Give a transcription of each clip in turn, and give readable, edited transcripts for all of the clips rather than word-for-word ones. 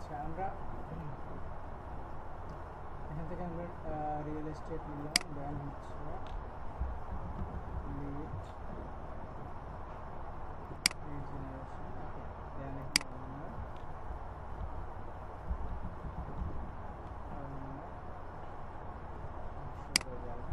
আচ্ছা আমরা এখান থেকে আমরা রিয়েল এস্টেট নিলাম, দেন হচ্ছে লিড জেনারেশন, ওকে, দেন এখানে রেজাল্ট।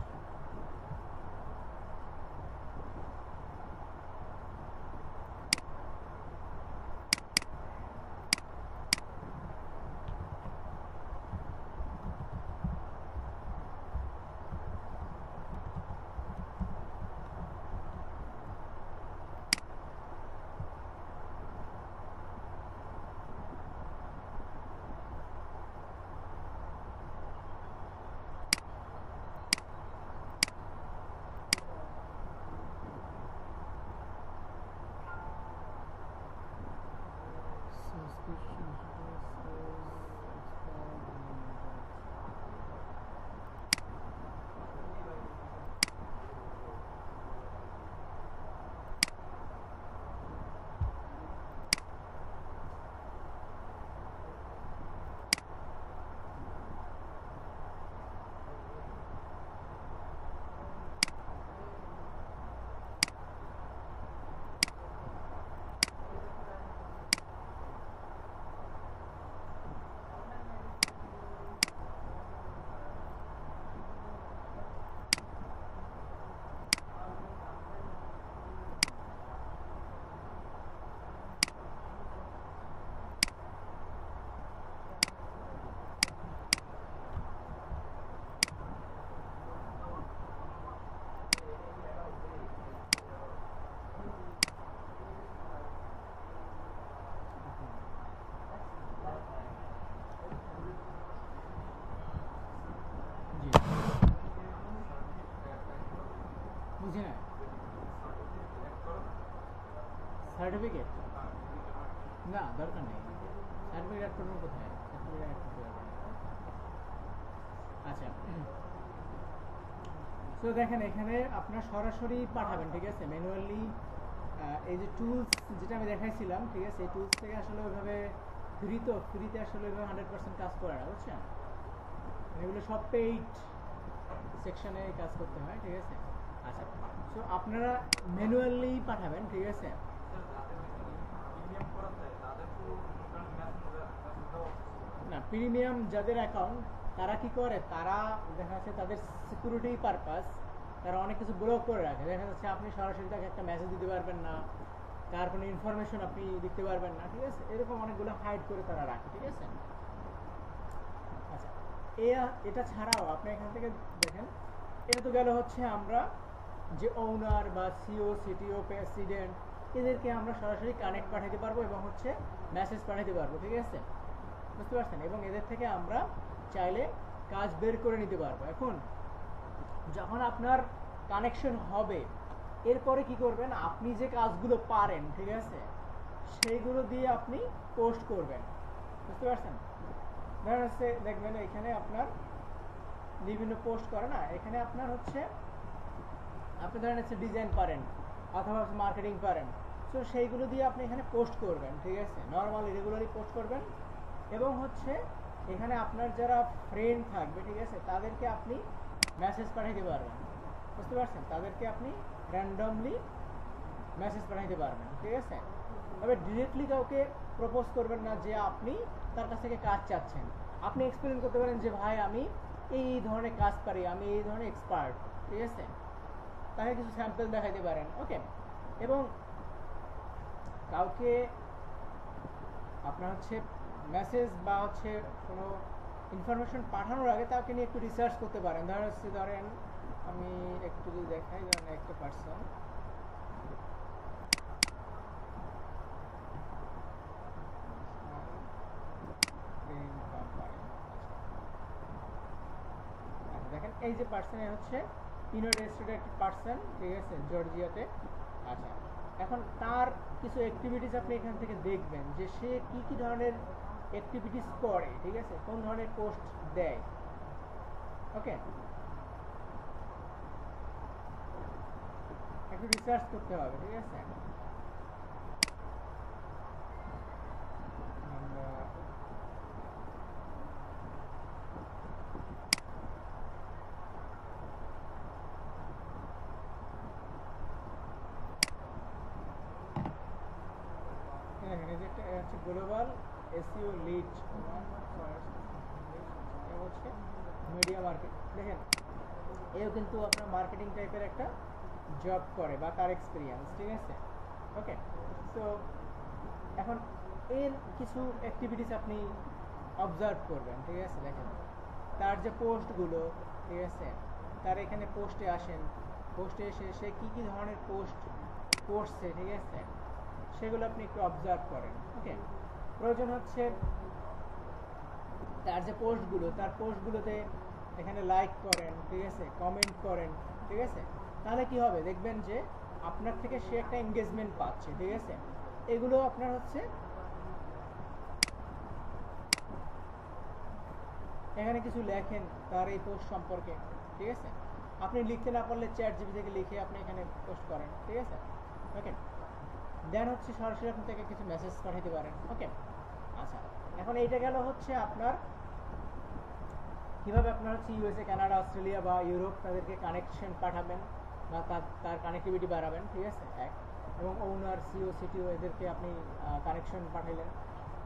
বুঝি না, সার্টিফিকেট না দরকার নেই, সার্টিফিকেট অ্যাড করবো কোথায়, সার্টিফিকেট অ্যাড করতে হবে। আচ্ছা তো দেখেন এখানে আপনার সরাসরি পাঠাবেন, ঠিক আছে, ম্যানুয়ালি এই যে টুলস যেটা আমি দেখাইছিলাম, ঠিক আছে, এই টুলস থেকে আসলে ওইভাবে ফ্রিতে আসলে ওইভাবে 100% কাজ করে না, বুঝছেন, এগুলো সব পেইড সেকশনে কাজ করতে হয়, ঠিক আছে। আচ্ছা সো আপনারা ম্যানুয়ালি পাঠাবেন, ঠিক আছে। না প্রিমিয়াম যাদের অ্যাকাউন্ট তারা কি করে, তারা দেখা যাচ্ছে তাদের সিকিউরিটি পারপাস তারা অনেক কিছু ব্লক করে রাখে, দেখা যাচ্ছে আপনি সরাসরি তাকে একটা মেসেজ দিতে পারবেন না, তার কোনো ইনফরমেশন আপনি দিতে পারবেন না, ঠিক আছে, এরকম অনেকগুলো হাইড করে তারা রাখে, ঠিক আছে। আচ্ছা এটা ছাড়াও আপনি এখান থেকে দেখেন, এটা তো গেল হচ্ছে আমরা যে ওনার বা সিও সিটিও প্রেসিডেন্ট এদেরকে আমরা সরাসরি কানেক্ট পাঠাতে পারবো এবং হচ্ছে মেসেজ পাঠাতে পারবো, ঠিক আছে, বুঝতে পারছেন, এবং এদের থেকে আমরা চাইলে কাজ বের করে নিতে পারবো। এখন যখন আপনার কানেকশন হবে এরপরে কি করবেন, আপনি যে কাজগুলো পারেন, ঠিক আছে, সেইগুলো দিয়ে আপনি পোস্ট করবেন, বুঝতে পারছেন। ধরেন হচ্ছে দেখবেন এখানে আপনার বিভিন্ন পোস্ট করে না, এখানে আপনার হচ্ছে আপনি ধরেন হচ্ছে ডিজাইন পারেন অথবা মার্কেটিং পারেন, সো সেইগুলো দিয়ে আপনি এখানে পোস্ট করবেন, ঠিক আছে, নর্মালি রেগুলারলি পোস্ট করবেন এবং হচ্ছে এখানে আপনার যারা ফ্রেন্ড থাকবে, ঠিক আছে, তাদেরকে আপনি মেসেজ পাঠাতে পারবেন, বুঝতে পারছেন, তাদেরকে আপনি র্যান্ডমলি মেসেজ পাঠাতে পারবেন, ঠিক আছে। তবে ডিরেক্টলি কাউকে প্রপোজ করবেন না যে আপনি তার কাছ থেকে কাজ চাচ্ছেন, আপনি এক্সপ্লেন করতে পারেন যে ভাই আমি এই ধরনের কাজ পারি, আমি এই ধরনের এক্সপার্ট, ঠিক আছে, তাকে কিছু স্যাম্পল দেখাইতে পারেন, ওকে। এবং কাউকে আপনার হচ্ছে মেসেজ বা হচ্ছে কোনো ইনফরমেশন পাঠানোর আগে তাকে নিয়ে একটু রিসার্চ করতে পারেন। ধরেন আমি একটু যদি দেখাই, ধরেন একটা পার্সন দেখেন এই যে পার্সনের হচ্ছে ইউনাইটেড স্টেটের একটা পার্সন, ঠিক আছে, জর্জিয়াতে। আচ্ছা এখন তার কিছু অ্যাক্টিভিটিস আপনি এখান থেকে দেখবেন যে সে কি কি ধরনের অ্যাক্টিভিটিস করে, ঠিক আছে, কোন ধরনের পোস্ট দেয়, ওকে, একটু রিসার্চ করতে হবে, ঠিক আছে। আমরা গ্লোবাল এসইও লিড হচ্ছে মিডিয়া মার্কেট। দেখেন এও কিন্তু আপনার মার্কেটিং টাইপের একটা জব করে বা তার এক্সপিরিয়েন্স, ঠিক আছে। ওকে, সো এখন এর কিছু অ্যাক্টিভিটিস আপনি অবজার্ভ করবেন, ঠিক আছে। দেখেন তার যে পোস্টগুলো, ঠিক আছে, তার এখানে পোস্টে আসেন, পোস্টে এসে সে কী কী ধরনের পোস্ট করছে, ঠিক আছে, সেগুলো আপনি একটু অবজার্ভ করেন। ওকে, প্রয়োজন হচ্ছে তার যে পোস্টগুলো, তার পোস্টগুলোতে এখানে লাইক করেন, ঠিক আছে, কমেন্ট করেন, ঠিক আছে। তাহলে কি হবে দেখবেন যে আপনার থেকে সে একটা এঙ্গেজমেন্ট পাচ্ছে, ঠিক আছে। এগুলো আপনার হচ্ছে এখানে কিছু লেখেন তার এই পোস্ট সম্পর্কে, ঠিক আছে। আপনি লিখতে না পারলে চ্যাট জিপি থেকে লিখে আপনি এখানে পোস্ট করেন, ঠিক আছে। ওকে, দেন হচ্ছে সরাসরি আপনি থেকে কিছু মেসেজ পাঠাতে পারেন। ওকে, আচ্ছা, এখন এইটা গেল হচ্ছে আপনার কীভাবে আপনার হচ্ছে ইউএসএ, কানাডা, অস্ট্রেলিয়া বা ইউরোপ তাদেরকে কানেকশন পাঠাবেন বা তার কানেক্টিভিটি বাড়াবেন, ঠিক আছে। এক, এবং ওনার সিও সিটিও এদেরকে আপনি কানেকশন পাঠাইলেন।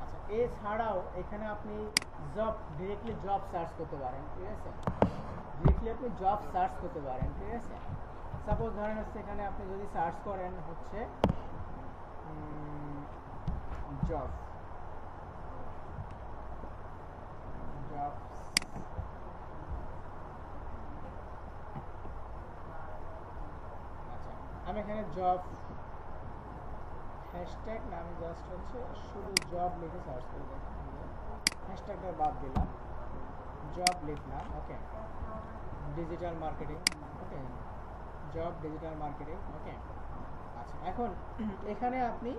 আচ্ছা, এছাড়াও এখানে আপনি ডিরেক্টলি জব সার্চ করতে পারেন, ঠিক আছে। ডিরেক্টলি আপনি জব সার্চ করতে পারেন, ঠিক আছে। সাপোজ ধরেন হচ্ছে এখানে আপনি যদি সার্চ করেন হচ্ছে জব আমি এখানে জব হ্যাশট্যাগ না, আমি জাস্ট হচ্ছে শুধু জব লিখে সার্চ করে দেখি, হ্যাশট্যাগটা বাদ দিলাম, জব লিখলাম। ওকে, ডিজিটাল মার্কেটিং। ওকে, জব ডিজিটাল মার্কেটিং। ওকে, আচ্ছা, এখন এখানে আপনি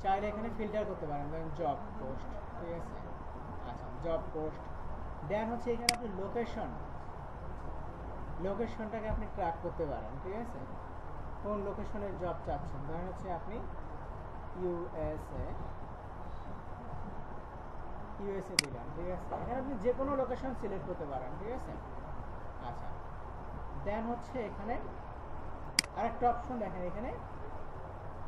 চাইলে এখানে ফিল্টার করতে পারেন, ধরেন জব পোস্ট, ঠিক আছে। আচ্ছা, জব পোস্ট, দেন হচ্ছে এখানে আপনি লোকেশনটাকে আপনি ট্র্যাক করতে পারেন, ঠিক আছে। কোন লোকেশনের জব চাচ্ছেন, ধরেন হচ্ছে আপনি ইউএসএ দিলেন, ঠিক আছে। এখানে আপনি যে কোনো লোকেশন সিলেক্ট করতে পারেন, ঠিক আছে। আচ্ছা, দেন হচ্ছে এখানে আরেকটা অপশন দেখেন, এখানে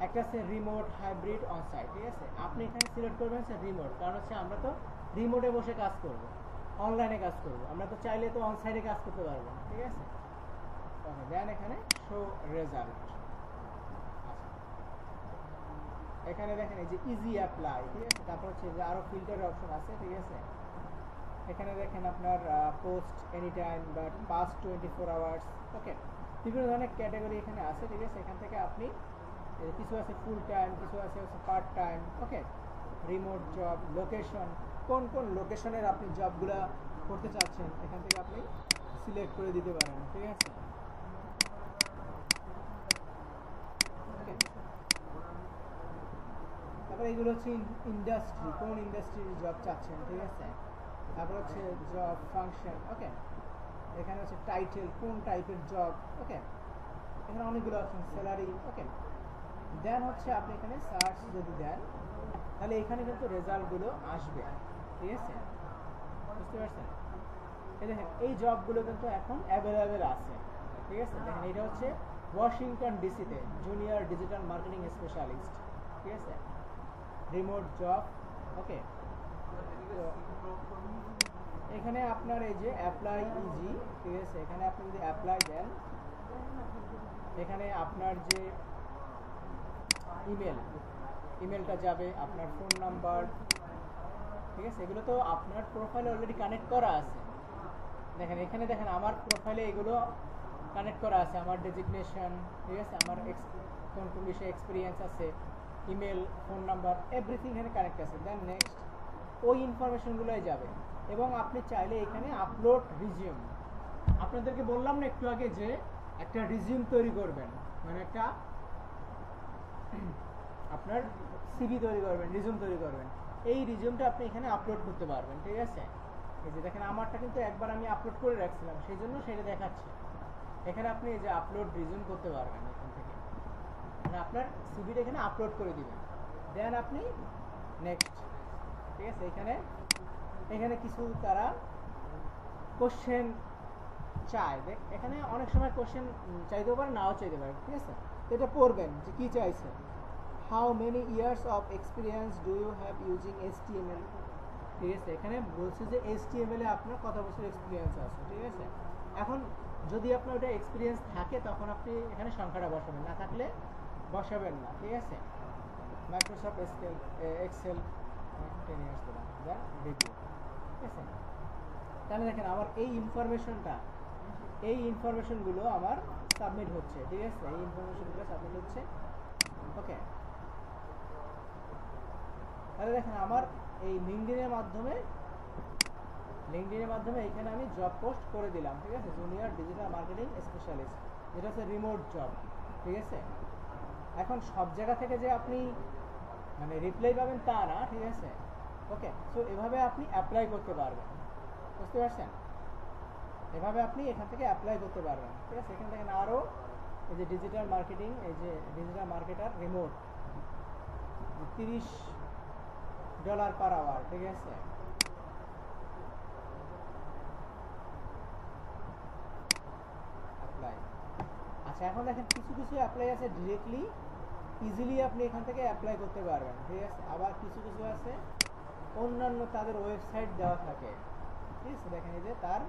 একটা আছে রিমোট, হাইব্রিড, অনসাইট, ঠিক আছে। আপনি এখানে সিলেক্ট করবেন হচ্ছে রিমোট, কারণ হচ্ছে আমরা তো রিমোটে বসে কাজ করব, অনলাইনে কাজ করব, আমরা তো চাইলে তো অনসাইটে কাজ করতে পারবো না, ঠিক আছে। ওকে, দেন এখানে শো রেজাল্ট। এখানে দেখেন এই যে ইজি অ্যাপ্লাই, ঠিক আছে। তারপর হচ্ছে যে আরও ফিল্টারের অপশন আছে, ঠিক আছে। এখানে দেখেন আপনার পোস্ট এনি টাইম বা পাস্ট 24 আওয়ার্স। ওকে, বিভিন্ন ধরনের ক্যাটাগরি এখানে আছে, ঠিক আছে। এখান থেকে আপনি কিছু আছে ফুল টাইম, কিছু আছে হচ্ছে পার্ট টাইম। ওকে, রিমোট জব, লোকেশন, কোন কোন লোকেশনের আপনি জবগুলো করতে চাচ্ছেন এখান থেকে আপনি সিলেক্ট করে দিতে পারেন, ঠিক আছে। তারপরে এগুলো হচ্ছে ইন্ডাস্ট্রি, কোন ইন্ডাস্ট্রির জব চাচ্ছেন, ঠিক আছে। তারপর হচ্ছে জব ফাংশন। ওকে, এখানে হচ্ছে টাইটেল, কোন টাইপের জব। ওকে, এখানে অনেকগুলো অপশন, স্যালারি। ওকে, দেন হচ্ছে আপনি এখানে সার্চ যদি দেন তাহলে এখানে কিন্তু রেজাল্টগুলো আসবে, ঠিক আছে, বুঝতে পারছেন। এই দেখেন এই জবগুলো কিন্তু এখন অ্যাভেলেবেল আছে, ঠিক আছে। দেখেন এটা হচ্ছে ওয়াশিংটন ডিসিতে জুনিয়র ডিজিটাল মার্কেটিং স্পেশালিস্ট, ঠিক আছে, রিমোট জব। ওকে, এখানে আপনার এই যে অ্যাপ্লাই ইজি, ঠিক আছে। এখানে আপনি যদি অ্যাপ্লাই দেন, এখানে আপনার যে ইমেলটা যাবে, আপনার ফোন নাম্বার, ঠিক আছে, এগুলো তো আপনার প্রোফাইলে অলরেডি কানেক্ট করা আছে। দেখেন এখানে দেখেন আমার প্রোফাইলে এগুলো কানেক্ট করা আছে, আমার ডেজিগনেশন, ঠিক আছে, আমার কোন কোন বিষয়ে এক্সপিরিয়েন্স আছে, ইমেল, ফোন নাম্বার, এভরিথিং এখানে কানেক্ট আছে। দেন নেক্সট ওই ইনফরমেশনগুলোই যাবে। এবং আপনি চাইলে এখানে আপলোড রিজিউম, আপনাদেরকে বললাম না একটু আগে যে একটা রিজিউম তৈরি করবেন, মানে একটা আপনার সিভি তৈরি করবেন, রিজিউম তৈরি করবেন, এই রিজিউমটা আপনি এখানে আপলোড করতে পারবেন, ঠিক আছে। এই যে দেখেন আমারটা কিন্তু একবার আমি আপলোড করে রাখছিলাম, সেই জন্য সেটা দেখাচ্ছে। এখানে আপনি এই যে আপলোড রিজিউম করতে পারবেন এখান থেকে, মানে আপনার সিভিটা এখানে আপলোড করে দিবেন। দেন আপনি নেক্সট, ঠিক আছে। এখানে কিছু তারা কোশ্চেন চায়, এখানে অনেক সময় কোশ্চেন চাইতেও পারে, নাও চাইতে পারে, ঠিক আছে। তো এটা পড়বেন যে কী চাইছে, how many years of experience do you have using HTML। ঠিক আছে, এখানে বলছে যে HTML এ আপনার কত বছর এক্সপিরিয়েন্স আছে। ঠিক আছে, এখন যদি আপনার ওটা এক্সপিরিয়েন্স থাকে তখন আপনি এখানে সংখ্যাটা বসাবেন, না থাকলে বসাবেন না। ঠিক আছে, মাইক্রোসফট এক্সেল 10 ইয়ার্স দিলাম, দেন রিভিউ। ঠিক আছে, তাহলে দেখেন আমার এই ইনফরমেশনগুলো আমার সাবমিট হচ্ছে। ঠিক আছে, এই ইনফরমেশনগুলো সাবমিট হচ্ছে। ওকে, তাহলে দেখেন আমার এই লিঙ্কডইনের মাধ্যমে এইখানে আমি জব পোস্ট করে দিলাম। ঠিক আছে, জুনিয়র ডিজিটাল মার্কেটিং স্পেশালিস্ট, যেটা হচ্ছে রিমোট জব। ঠিক আছে, এখন সব জায়গা থেকে যে আপনি মানে রিপ্লাই পাবেন তা না। ঠিক আছে, ওকে, সো এভাবে আপনি অ্যাপ্লাই করতে পারবেন। বুঝতে পারছেন, এভাবে আপনি এখান থেকে অ্যাপ্লাই করতে পারবেন। ঠিক আছে, এখান থেকে আরও এই যে ডিজিটাল মার্কেটিং, এই যে digital marketer remote $30 per hour. ঠিক আছে, অ্যাপ্লাই। আচ্ছা, এখন দেখেন কিছু অ্যাপ্লাই আছে ডিরেক্টলি ইজিলি আপনি এখান থেকে অ্যাপ্লাই করতে পারবেন। ঠিক আছে, আবার কিছু আছে অন্যান্য তাদের ওয়েবসাইট দেওয়া থাকে। ঠিক আছে, দেখেন এই যে তার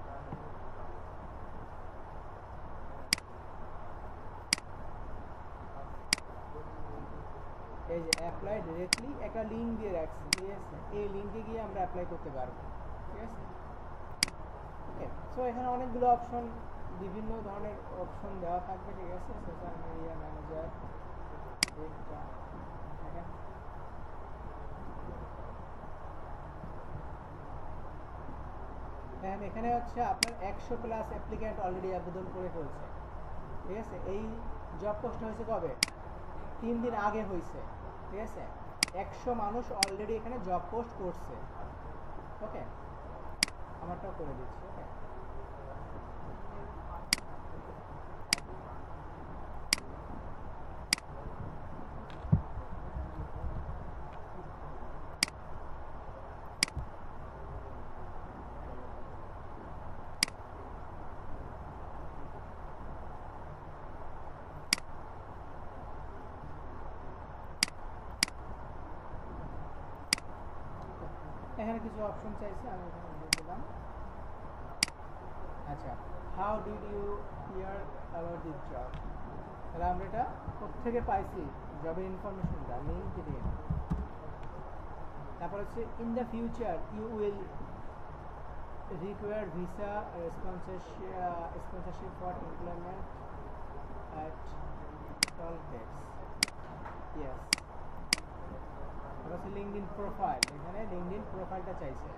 এই যে অ্যাপ্লাই ডিরেক্টলি একটা লিঙ্ক দিয়ে রাখছি। ঠিক আছে, এই লিঙ্কে গিয়ে আমরা অ্যাপ্লাই করতে পারবো। ঠিক আছে, ওকে, সো এখানে অনেকগুলো অপশন, বিভিন্ন ধরনের অপশন দেওয়া থাকবে। ঠিক আছে, সোশ্যাল মিডিয়া ম্যানেজার, এখানে হচ্ছে আপনার 100+ অ্যাপ্লিক্যান্ট অলরেডি আবেদন করে ফেলছে। ঠিক আছে, এই জব পোস্ট হয়েছে কবে? 3 দিন আগে হয়েছে। ঠিক আছে, 100 মানুষ অলরেডি এখানে জব পোস্ট করছে। ওকে, আমারটাও করে দিচ্ছি। ওকে, এখানে কিছু অপশন চাইছে, আমি এখানে দিয়ে দিলাম। আচ্ছা, how did you hear about this job. তাহলে আমরা এটা কোথেকে পাইছি জবের ইনফরমেশনটা? লিঙ্কডইন। তারপর হচ্ছে in the future you will require visa sponsorship for employment at all dates. Yes. তারপর লিঙ্কডইন প্রোফাইল, এখানে লিঙ্কডইন প্রোফাইলটা চাইছে।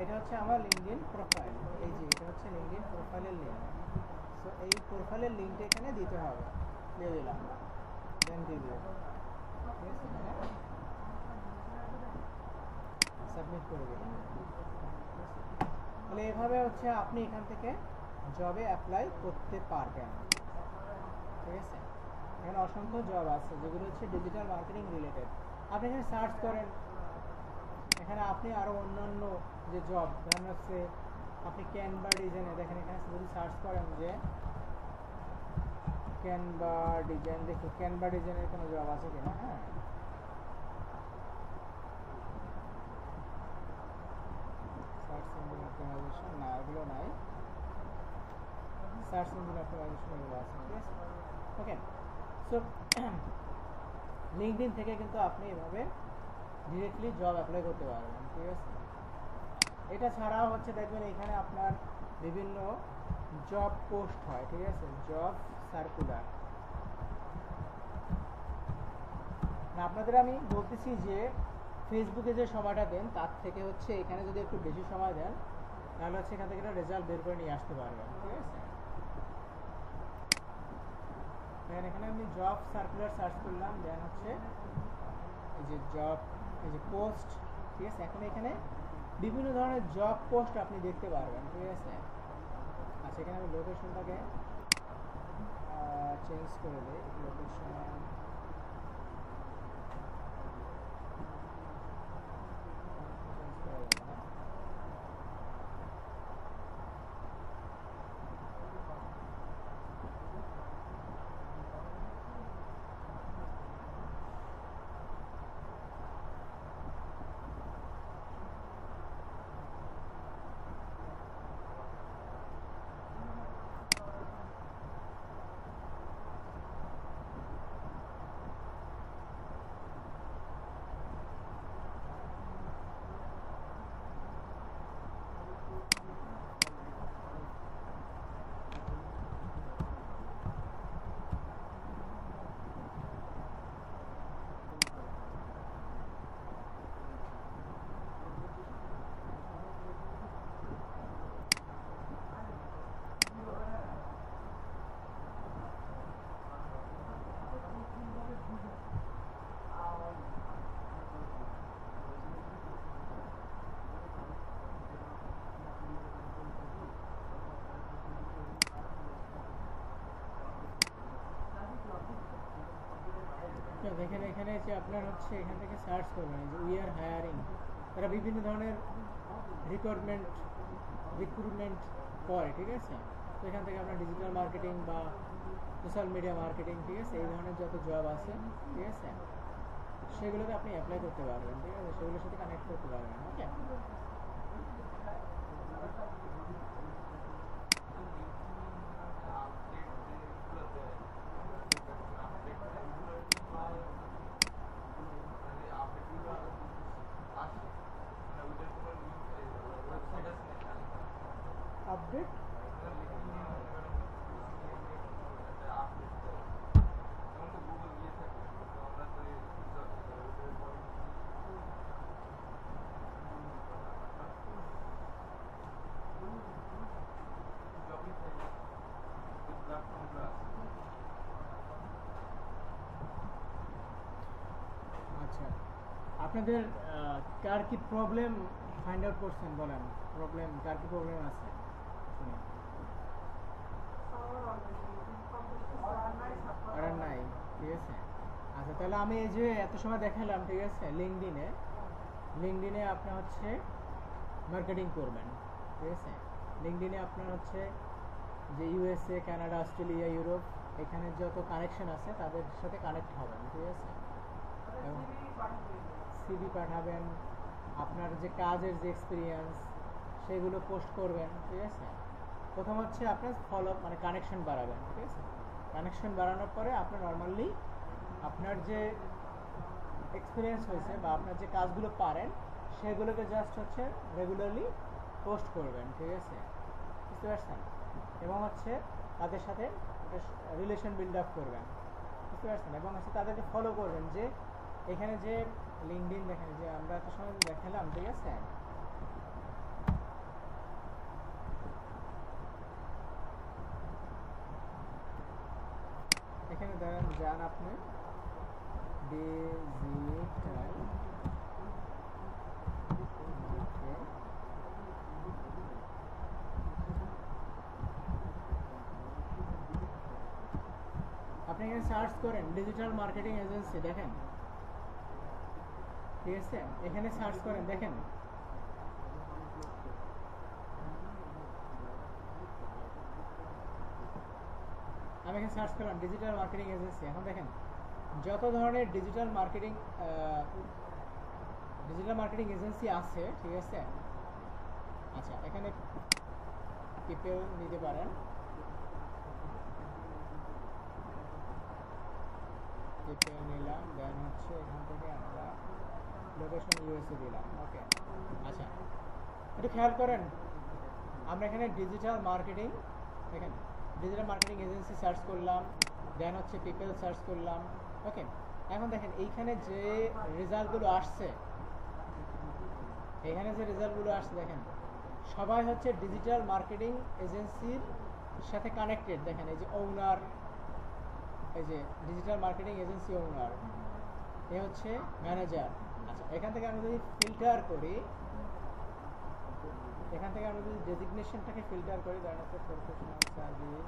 এটা হচ্ছে আমার লিঙ্কডইন প্রোফাইল। এই যে এটা হচ্ছে লিঙ্কডইন প্রোফাইলের লিঙ্ক। সো এই প্রোফাইলের লিঙ্কটা এখানে দিতে হবে। দিয়ে দিলাম, দেন রিভিউ। ঠিক আছে, সাবমিট করে দিলাম। তাহলে এভাবে হচ্ছে আপনি এখান থেকে জবে অ্যাপ্লাই করতে পারবেন। ঠিক আছে, এখানে অসংখ্য জব আছে যেগুলো হচ্ছে ডিজিটাল মার্কেটিং রিলেটেড। আপনি এখানে সার্চ করেন, এখানে আপনি আরও অন্যান্য যে জব, ধরেন হচ্ছে আপনি ক্যানভা ডিজাইনে দেখেন, এখানে যদি সার্চ করেন যে ক্যানভা ডিজাইন, দেখুন ক্যানভা ডিজাইনের কোনো জব আছে কিনা। হ্যাঁ, সার্চ ইঞ্জিন অপটিমাইজেশন, না এগুলো নাই। সার্চ ইঞ্জিন অপটিমাইজেশন এগুলো আছে। ঠিক আছে, ওকে, সো লিঙ্কডইন থেকে কিন্তু আপনি এভাবে ডিরেক্টলি জব অ্যাপ্লাই করতে পারবেন। ঠিক আছে, এটা ছাড়াও হচ্ছে দেখবেন এখানে আপনার বিভিন্ন জব পোস্ট হয়। ঠিক আছে, জব সার্কুলার। না, আপনাদের আমি বলতেছি যে ফেসবুকে যে সময়টা দেন তার থেকে হচ্ছে এখানে যদি একটু বেশি সময় দেন তাহলে হচ্ছে এখান থেকে রেজাল্ট বের করে নিয়ে আসতে পারবেন। ঠিক আছে, এখানে আমি জব সার্কুলার সার্চ করলাম, দেন হচ্ছে এই যে জব, এই যে পোস্ট। ঠিক আছে, এখন এখানে বিভিন্ন ধরনের জব পোস্ট আপনি দেখতে পারবেন। ঠিক আছে, আচ্ছা এখানে আমি লোকেশনটাকে চেঞ্জ করে দিই। লোকেশন দেখেন এখানে যে আপনার হচ্ছে এখান থেকে সার্চ করবেন যে উই আর হায়ারিং, তারা বিভিন্ন ধরনের রিক্রুটমেন্ট করে, ঠিক আছে। তো এখান থেকে আপনার ডিজিটাল মার্কেটিং বা সোশ্যাল মিডিয়া মার্কেটিং, ঠিক আছে, এই ধরনের যত জব আছে, ঠিক আছে, সেগুলোতে আপনি অ্যাপ্লাই করতে পারবেন, ঠিক আছে, সেগুলোর সাথে কানেক্ট করতে পারবেন। ওকে, আপডেট আচ্ছা, আপনাদের কার কি প্রবলেম ফাইন্ড আউট করছেন, বলেন প্রবলেম, কার কি প্রবলেম আছে শুনি। আর নাই, ঠিক আছে। আচ্ছা, তাহলে আমি এই যে এত সময় দেখালাম, ঠিক আছে, লিঙ্কডিনে আপনার হচ্ছে মার্কেটিং করবেন, ঠিক আছে। লিঙ্কডিনে আপনার হচ্ছে যে ইউএসএ, কানাডা, অস্ট্রেলিয়া, ইউরোপ, এখানে যত কানেকশন আছে তাদের সাথে কানেক্ট হবেন, ঠিক আছে। এবং সিভি পাঠাবেন, আপনার যে কাজের যে এক্সপিরিয়েন্স সেগুলো পোস্ট করবেন, ঠিক আছে। প্রথম হচ্ছে আপনার ফলো মানে কানেকশন বাড়াবেন, ঠিক আছে। কানেকশন বাড়ানোর পরে আপনার নর্মালি আপনার যে এক্সপিরিয়েন্স হয়েছে বা আপনার যে কাজগুলো পারেন সেগুলোকে জাস্ট হচ্ছে রেগুলারলি পোস্ট করবেন, ঠিক আছে, বুঝতে পারছেন। এবং হচ্ছে তাদের সাথে রিলেশন বিল্ড আপ করবেন, বুঝতে পারছেন। এবং হচ্ছে তাদেরকে ফলো করবেন, যে এখানে যে লিঙ্কডইন দেখেন যে আমরা এত সময় দেখালাম, ঠিক আছে, এখানে ধরেন যান আপনি ডিজিটাল আপনি এখানে সার্চ করেন ডিজিটাল মার্কেটিং এজেন্সি, দেখেন, ঠিক আছে, এখানে সার্চ করেন, দেখেন আমি এখানে সার্চ করলাম ডিজিটাল মার্কেটিং এজেন্সি। এখন দেখেন যত ধরনের ডিজিটাল মার্কেটিং এজেন্সি আছে, ঠিক আছে। আচ্ছা, এখানে পিপল নিতে পারেন, পিপল নিলাম, দেন হচ্ছে এখান থেকে আমরা লোকেশন ইউএসএ দিলাম। ওকে, আচ্ছা, একটু খেয়াল করেন, আমরা এখানে ডিজিটাল মার্কেটিং, দেখেন ডিজিটাল মার্কেটিং এজেন্সি সার্চ করলাম, দেন হচ্ছে পিপল সার্চ করলাম। ওকে, এখন দেখেন এইখানে যে রেজাল্টগুলো আসছে, দেখেন সবাই হচ্ছে ডিজিটাল মার্কেটিং এজেন্সির সাথে কানেক্টেড। দেখেন এই যে ওনার, এই যে ডিজিটাল মার্কেটিং এজেন্সি ওনার, এ হচ্ছে ম্যানেজার। আচ্ছা, এখান থেকে আমরা যদি ফিল্টার করি, এখান থেকে আমরা যদি ডেজিগনেশনটাকে ফিল্টার করি, দেন হচ্ছে প্রফেশনাল সার্ভিস,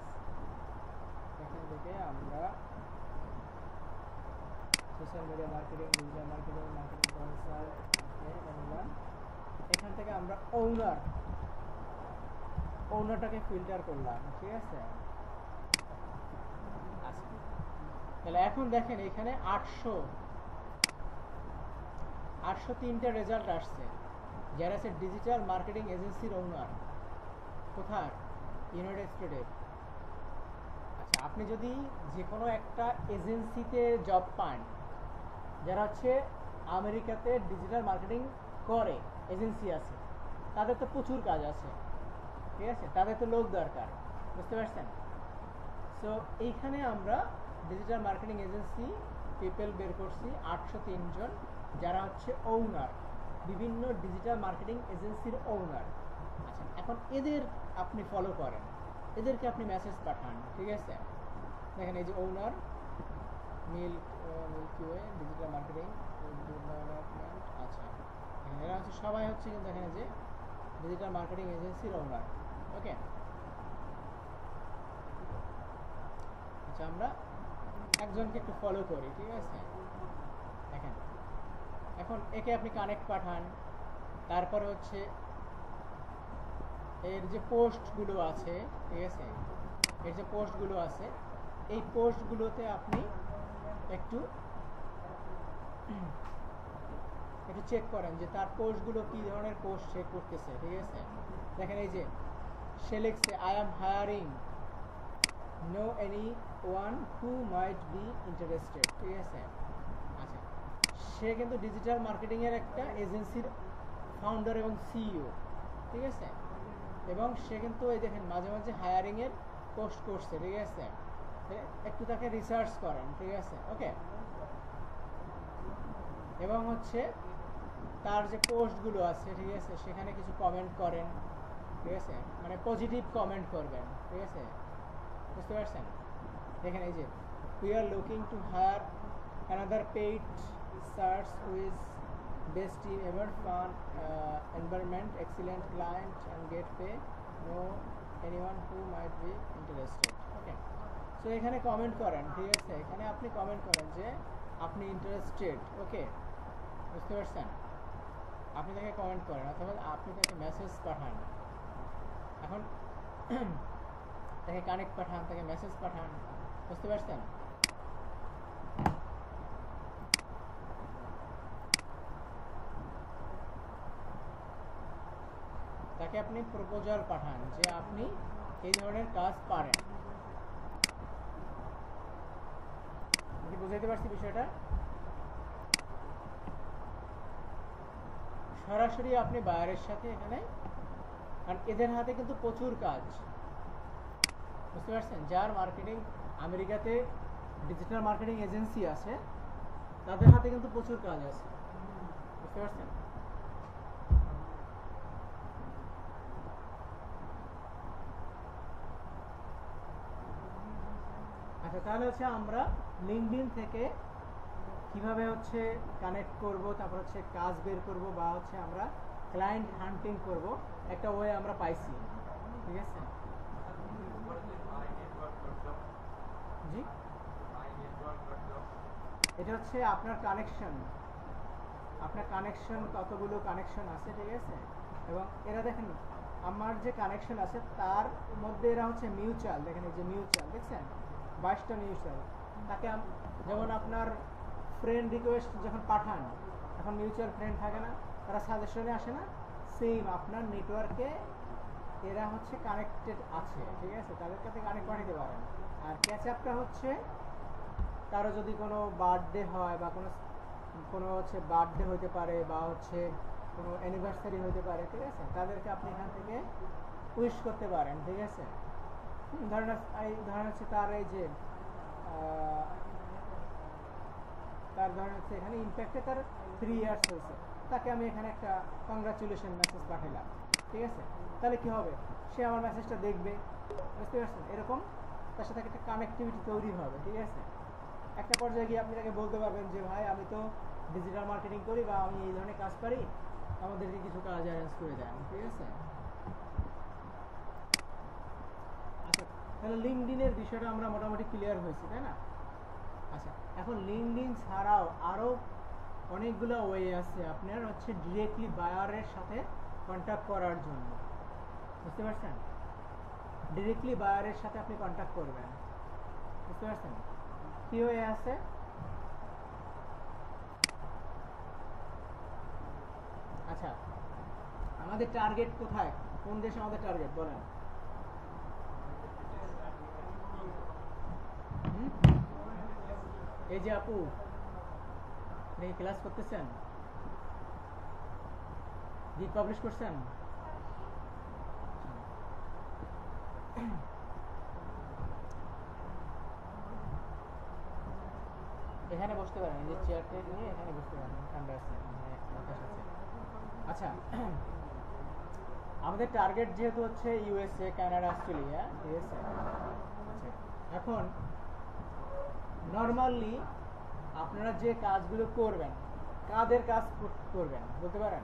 এখান থেকে আমরা social media marketing, digital marketing, marketing consult, এখান থেকে আমরা ওনারটাকে ফিল্টার করলাম, ঠিক আছে। আচ্ছা, তাহলে এখন দেখেন এখানে 803টা রেজাল্ট আসছে, যারা আছে ডিজিটাল মার্কেটিং এজেন্সির ওনার। কোথায়? ইউনাইটেড স্টেটে। আচ্ছা, আপনি যদি যে কোনো একটা এজেন্সিতে জব পান, যারা হচ্ছে আমেরিকাতে ডিজিটাল মার্কেটিং করে, এজেন্সি আছে, তাদের তো প্রচুর কাজ আছে, ঠিক আছে, তাদের তো লোক দরকার, বুঝতে পারছেন। সো এইখানে আমরা ডিজিটাল মার্কেটিং এজেন্সি পিপল বের করছি 803 জন, যারা হচ্ছে ওনার, বিভিন্ন ডিজিটাল মার্কেটিং এজেন্সির ওনার। আচ্ছা, এখন এদের আপনি ফলো করেন, এদেরকে আপনি মেসেজ পাঠান, ঠিক আছে। দেখেন এই যে ওনার milky way digital marketing development. আচ্ছা, এরা হচ্ছে সবাই হচ্ছে কিন্তু দেখেন যে ডিজিটাল মার্কেটিং এজেন্সির ওনার। ওকে, আচ্ছা, আমরা একজনকে একটু ফলো করি, ঠিক আছে। দেখেন এখন একে আপনি কানেক্ট পাঠান, তারপরে হচ্ছে এর যে পোস্টগুলো আছে, ঠিক আছে, এর যে পোস্টগুলো আছে এই পোস্টগুলোতে আপনি একটু একটু চেক করেন যে তার পোস্টগুলো কী ধরনের পোস্ট সে করতেছে, ঠিক আছে। দেখেন এই যে সে লিখছে I am hiring know anyone who might be interested, ঠিক আছে। আচ্ছা, সে কিন্তু ডিজিটাল মার্কেটিংয়ের একটা এজেন্সির ফাউন্ডার এবং সিইও, ঠিক আছে। এবং সে কিন্তু এই দেখেন মাঝে মাঝে হায়ারিংয়ের পোস্ট করছে, ঠিক আছে। একটু তাকে রিসার্চ করেন, ঠিক আছে, ওকে। এবং হচ্ছে তার যে পোস্টগুলো আছে, ঠিক আছে, সেখানে কিছু কমেন্ট করেন, ঠিক আছে, মানে পজিটিভ কমেন্ট করবেন, ঠিক আছে, বুঝতে পারছেন। দেখেন এই যে we are looking to hire another paid search wiz best team ever, fun environment, excellent client and get pay, know anyone who might be interested, okay. So এখানে কমেন্ট করেন, ঠিক আছে, এখানে আপনি কমেন্ট করেন যে আপনি ইন্টারেস্টেড, ওকে, বুঝতে পারছেন। আপনি তাকে কমেন্ট করেন অথবা আপনি তাকে মেসেজ পাঠান। এখন তাকে কানেক্ট পাঠান, তাকে মেসেজ পাঠান, বুঝতে পারছেন। তাকে আপনি প্রপোজাল পাঠান যে আপনি এই ধরনের কাজ পারেন। কি বুঝাইতে পারছি বিষয়টা? সরাসরি আপনি বায়ারের সাথে এখানে, কারণ এদের হাতে কিন্তু প্রচুর কাজ, বুঝতে পারছেন। যার মার্কেটিং আমেরিকাতে ডিজিটাল মার্কেটিং এজেন্সি আছে তাদের হাতে কিন্তু প্রচুর কাজ আছে, বুঝতে পারছেন। আচ্ছা, তাহলে হচ্ছে আমরা লিঙ্কডইন থেকে কিভাবে হচ্ছে কানেক্ট করব, তারপর হচ্ছে কাজ বের করব বা হচ্ছে আমরা ক্লায়েন্ট হান্টিং করব, একটা ওয়ে আমরা পাইছি, ঠিক আছে। জি, এটা হচ্ছে আপনার কানেকশন, আপনার কানেকশন কতগুলো কানেকশন আছে, ঠিক আছে। এবং এরা দেখেন আমার যে কানেকশন আছে তার মধ্যে এরা হচ্ছে মিউচুয়াল, দেখেন এই যে মিউচুয়াল দেখছেন 22টা মিউচুয়াল। তাকে যেমন আপনার ফ্রেন্ড রিকোয়েস্ট যখন পাঠান এখন মিউচুয়াল ফ্রেন্ড থাকে না, তারা সাজেশনে আসে না, সেম আপনার নেটওয়ার্কে এরা হচ্ছে কানেক্টেড আছে, ঠিক আছে, তাদের কাছে কানেক্ট পাঠাতে পারেন। আর ক্যাচ আপটা হচ্ছে কারো যদি কোনো বার্থডে হয় বা কোনো কোনো হচ্ছে বার্থডে হতে পারে বা হচ্ছে কোনো অ্যানিভার্সারি হতে পারে, ঠিক আছে, তাদেরকে আপনি এখান থেকে উইশ করতে পারেন, ঠিক আছে। ধরেন হচ্ছে তার এই যে তার ধরেন হচ্ছে এখানে ইম্প্যাক্টে তার 3 ইয়ার্স হয়েছে, তাকে আমি এখানে একটা কংগ্রাচুলেশন মেসেজ পাঠালাম, ঠিক আছে। তাহলে কি হবে, সে আমার মেসেজটা দেখবে, বুঝতে পারছেন। এরকম তার সাথে একটা কানেক্টিভিটি তৈরি হবে, ঠিক আছে। একটা পর্যায়ে গিয়ে আপনি তাকে বলতে পারবেন যে ভাই আমি তো ডিজিটাল মার্কেটিং করি বা আমি এই ধরনের কাজ পারি, আমাদেরকে কিছু কাজ অ্যারেঞ্জ করে দেন, ঠিক আছে। আচ্ছা, তাহলে লিঙ্কডইনের বিষয়টা আমরা মোটামুটি ক্লিয়ার হয়েছি, তাই না? আচ্ছা, এখন লিঙ্কডইন ছাড়াও আরও অনেকগুলো ওয়ে আছে আপনার হচ্ছে ডিরেক্টলি বায়ারের সাথে কন্ট্যাক্ট করার জন্য, বুঝতে পারছেন। ডিরেক্টলি বায়ারের সাথে আপনি কন্ট্যাক্ট করবেন, বুঝতে পারছেন। কি ওয়ে আছে? আচ্ছা, আমাদের টার্গেট কোথায়, কোন দেশে আমাদের টার্গেট বলেন। এই যে আপু দেখি ক্লাস করতেছেন, গিট পাবলিশ করছেন, এখানে বসতে পারেন, এই যে চেয়ারটা নিয়ে এখানে বসতে পারেন, ঠান্ডা আছে, বাতাস আছে। আচ্ছা, আমাদের টার্গেট যেহেতু হচ্ছে ইউএসএ, কানাডা, অস্ট্রেলিয়া, ঠিক আছে। আচ্ছা, এখন নর্মালি আপনারা যে কাজগুলো করবেন, কাদের কাজ করবেন বলতে পারেন?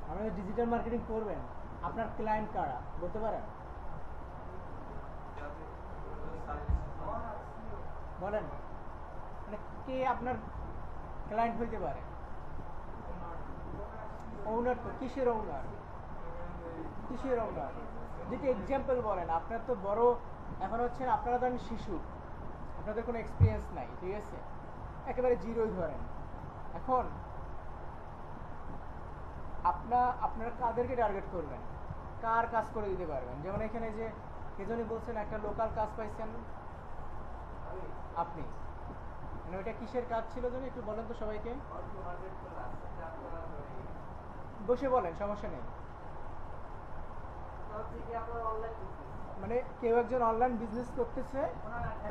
আপনারা ডিজিটাল মার্কেটিং করবেন, আপনার ক্লায়েন্ট কারা বলতে পারেন? বলেন, মানে কে আপনার ক্লায়েন্ট হইতে পারে? ওনার তো কিসের ওনার? কিসের ওনার? যদি এক্সাম্পল বলেন, আপনার তো বড় এখন হচ্ছেন, আপনারা ধরেন শিশু, আপনাদের কোনো এক্সপিরিয়েন্স নাই, ঠিক আছে, একেবারে জিরোই ধরেন। এখন আপনারা কাদেরকে টার্গেট করবেন? কার কাজ করে দিতে পারবেন? যেমন এখানে যে কেজনই বলছেন একটা লোকাল কাজ পাইছেন আপনি, মানে ওইটা কিসের কাজ ছিল যেন একটু বলেন তো সবাইকে, বসে বলেন, সমস্যা নেই। মানে কেউ একজন অনলাইন বিজনেস করতেছে,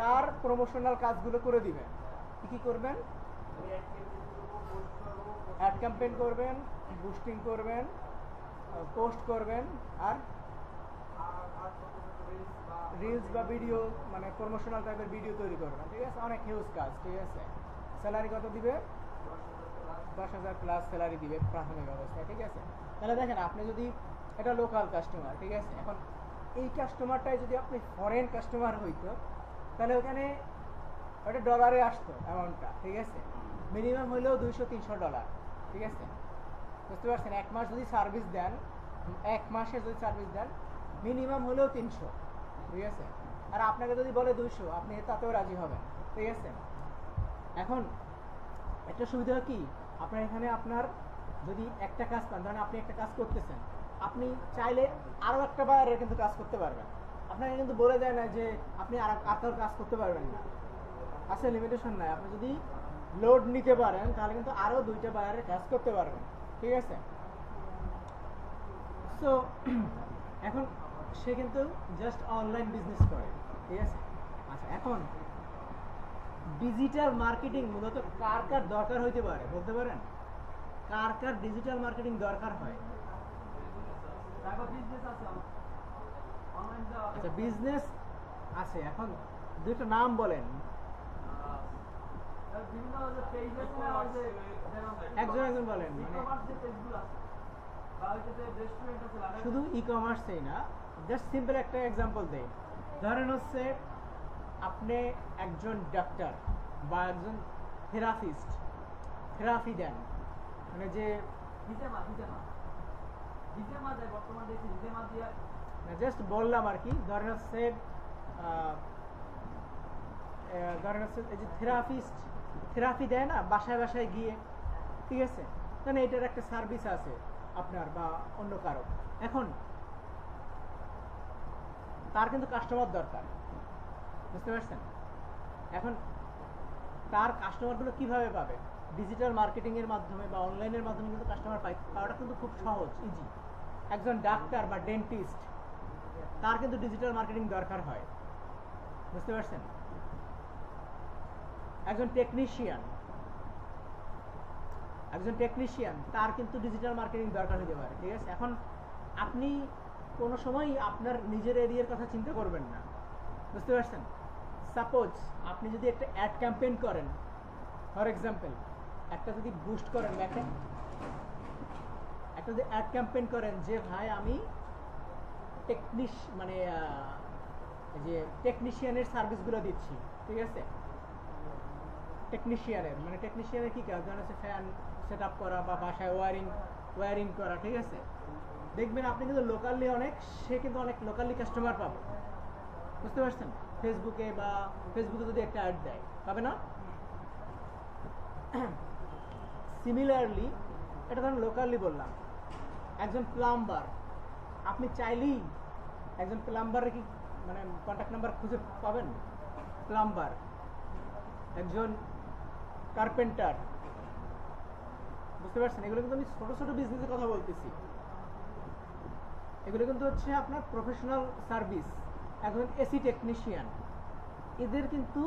তার প্রমোশনাল কাজগুলো করে দিবেন। কি করবেন? অ্যাড ক্যাম্পেইন করবেন, বুস্টিং করবেন, পোস্ট করবেন, আর রিলস বা ভিডিও, মানে প্রমোশনাল টাইপের ভিডিও তৈরি করবেন, ঠিক আছে। অনেক হিউজ কাজ, ঠিক আছে। স্যালারি কত দিবে? 10,000 প্লাস স্যালারি দিবে প্রাথমিক অবস্থায়, ঠিক আছে। তাহলে দেখেন, আপনি যদি এটা লোকাল কাস্টমার, ঠিক আছে, এখন এই কাস্টমারটাই যদি আপনি ফরেন কাস্টমার হইতো, তাহলে ওখানে ওটা ডলারে আসতো অ্যামাউন্টটা, ঠিক আছে। মিনিমাম হইলেও $200-300, ঠিক আছে, বুঝতে পারছেন। এক মাস যদি সার্ভিস দেন, এক মাসে যদি সার্ভিস দেন, মিনিমাম হলেও 300, ঠিক আছে। আর আপনাকে যদি বলে 200, আপনি তাতেও রাজি হবেন, ঠিক আছে। এখন একটা সুবিধা কি, আপনার এখানে আপনার যদি একটা কাজ পান, ধরেন আপনি একটা কাজ করতেছেন, আপনি চাইলে আরও একটা বায়ারের কিন্তু কাজ করতে পারবেন। আপনাকে কিন্তু বলে দেয় না যে আপনি আর কাজ করতে পারবেন না, আছে লিমিটেশন নাই। আপনি যদি লোড নিতে পারেন তাহলে কিন্তু আরও 2টা বায়ারের কাজ করতে পারবেন, ঠিক আছে। সো এখন সে কিন্তু জাস্ট অনলাইন বিজনেস করে, ঠিক আছে। আচ্ছা, এখন ডিজিটাল মার্কেটিং মূলত কার কার দরকার হইতে পারে বলতে পারেন? কার কার ডিজিটাল মার্কেটিং দরকার হয়? আচ্ছা, বিজনেস আছে, এখন দুইটা নাম বলেন। একজন বলেন। শুধু ই কমার্সেই না, জাস্ট সিম্পল একটা এক্সাম্পল দেই। ধরেন হচ্ছে আপনি একজন ডাক্তার বা একজন থেরাপিস্ট, থেরাপি দেন, মানে যে জাস্ট বললাম আর কি। ধরেন হচ্ছে এই যে থেরাপিস্ট থেরাপি দেয় না বাসায় বাসায় গিয়ে, ঠিক আছে, মানে এটার একটা সার্ভিস আছে আপনার বা অন্য কারো। এখন তার কিন্তু কাস্টমার দরকার, বুঝতে পারছেন। এখন তার কাস্টমারগুলো কিভাবে পাবে? ডিজিটাল মার্কেটিং এর মাধ্যমে বা অনলাইনের মাধ্যমে কিন্তু কাস্টমার পাওয়াটা কিন্তু খুব সহজ, ইজি। একজন ডাক্তার বা ডেন্টিস্ট, তার কিন্তু ডিজিটাল মার্কেটিং দরকার হয়, বুঝতে পারছেন। একজন টেকনিশিয়ান তার কিন্তু ডিজিটাল মার্কেটিং দরকার হতে পারে, ঠিক আছে। এখন আপনি কোনো সময় আপনার নিজের এরিয়ার কথা চিন্তা করবেন না, বুঝতে পারছেন। সাপোজ আপনি যদি একটা অ্যাড ক্যাম্পেইন করেন, ফর এক্সাম্পল একটা যদি বুস্ট করেন, দেখেন একটা যদি অ্যাড ক্যাম্পেইন করেন যে ভাই আমি মানে যে টেকনিশিয়ানের সার্ভিসগুলো দিচ্ছি, ঠিক আছে। টেকনিশিয়ানের কি কাজ? ধরেন হচ্ছে ফ্যান সেট আপ করা বা বাসায় ওয়ারিং করা, ঠিক আছে। দেখবেন আপনি কিন্তু সে কিন্তু অনেক লোকালি কাস্টমার পাবে, বুঝতে পারছেন। ফেসবুকে যদি একটা অ্যাড দেয়, পাবে না? সিমিলারলি এটা ধরুন লোকালি বললাম, একজন প্লাম্বার, আপনি চাইলেই একজন প্লাম্বারের কি মানে কন্ট্যাক্ট নাম্বার খুঁজে পাবেন? প্লাম্বার, একজন কার্পেন্টার, বুঝতে পারছেন। এগুলো কিন্তু আমি ছোট ছোট বিজনেসের কথা বলতেছি, এগুলো কিন্তু হচ্ছে আপনার প্রফেশনাল সার্ভিস। একজন এসি টেকনিশিয়ান, এদের কিন্তু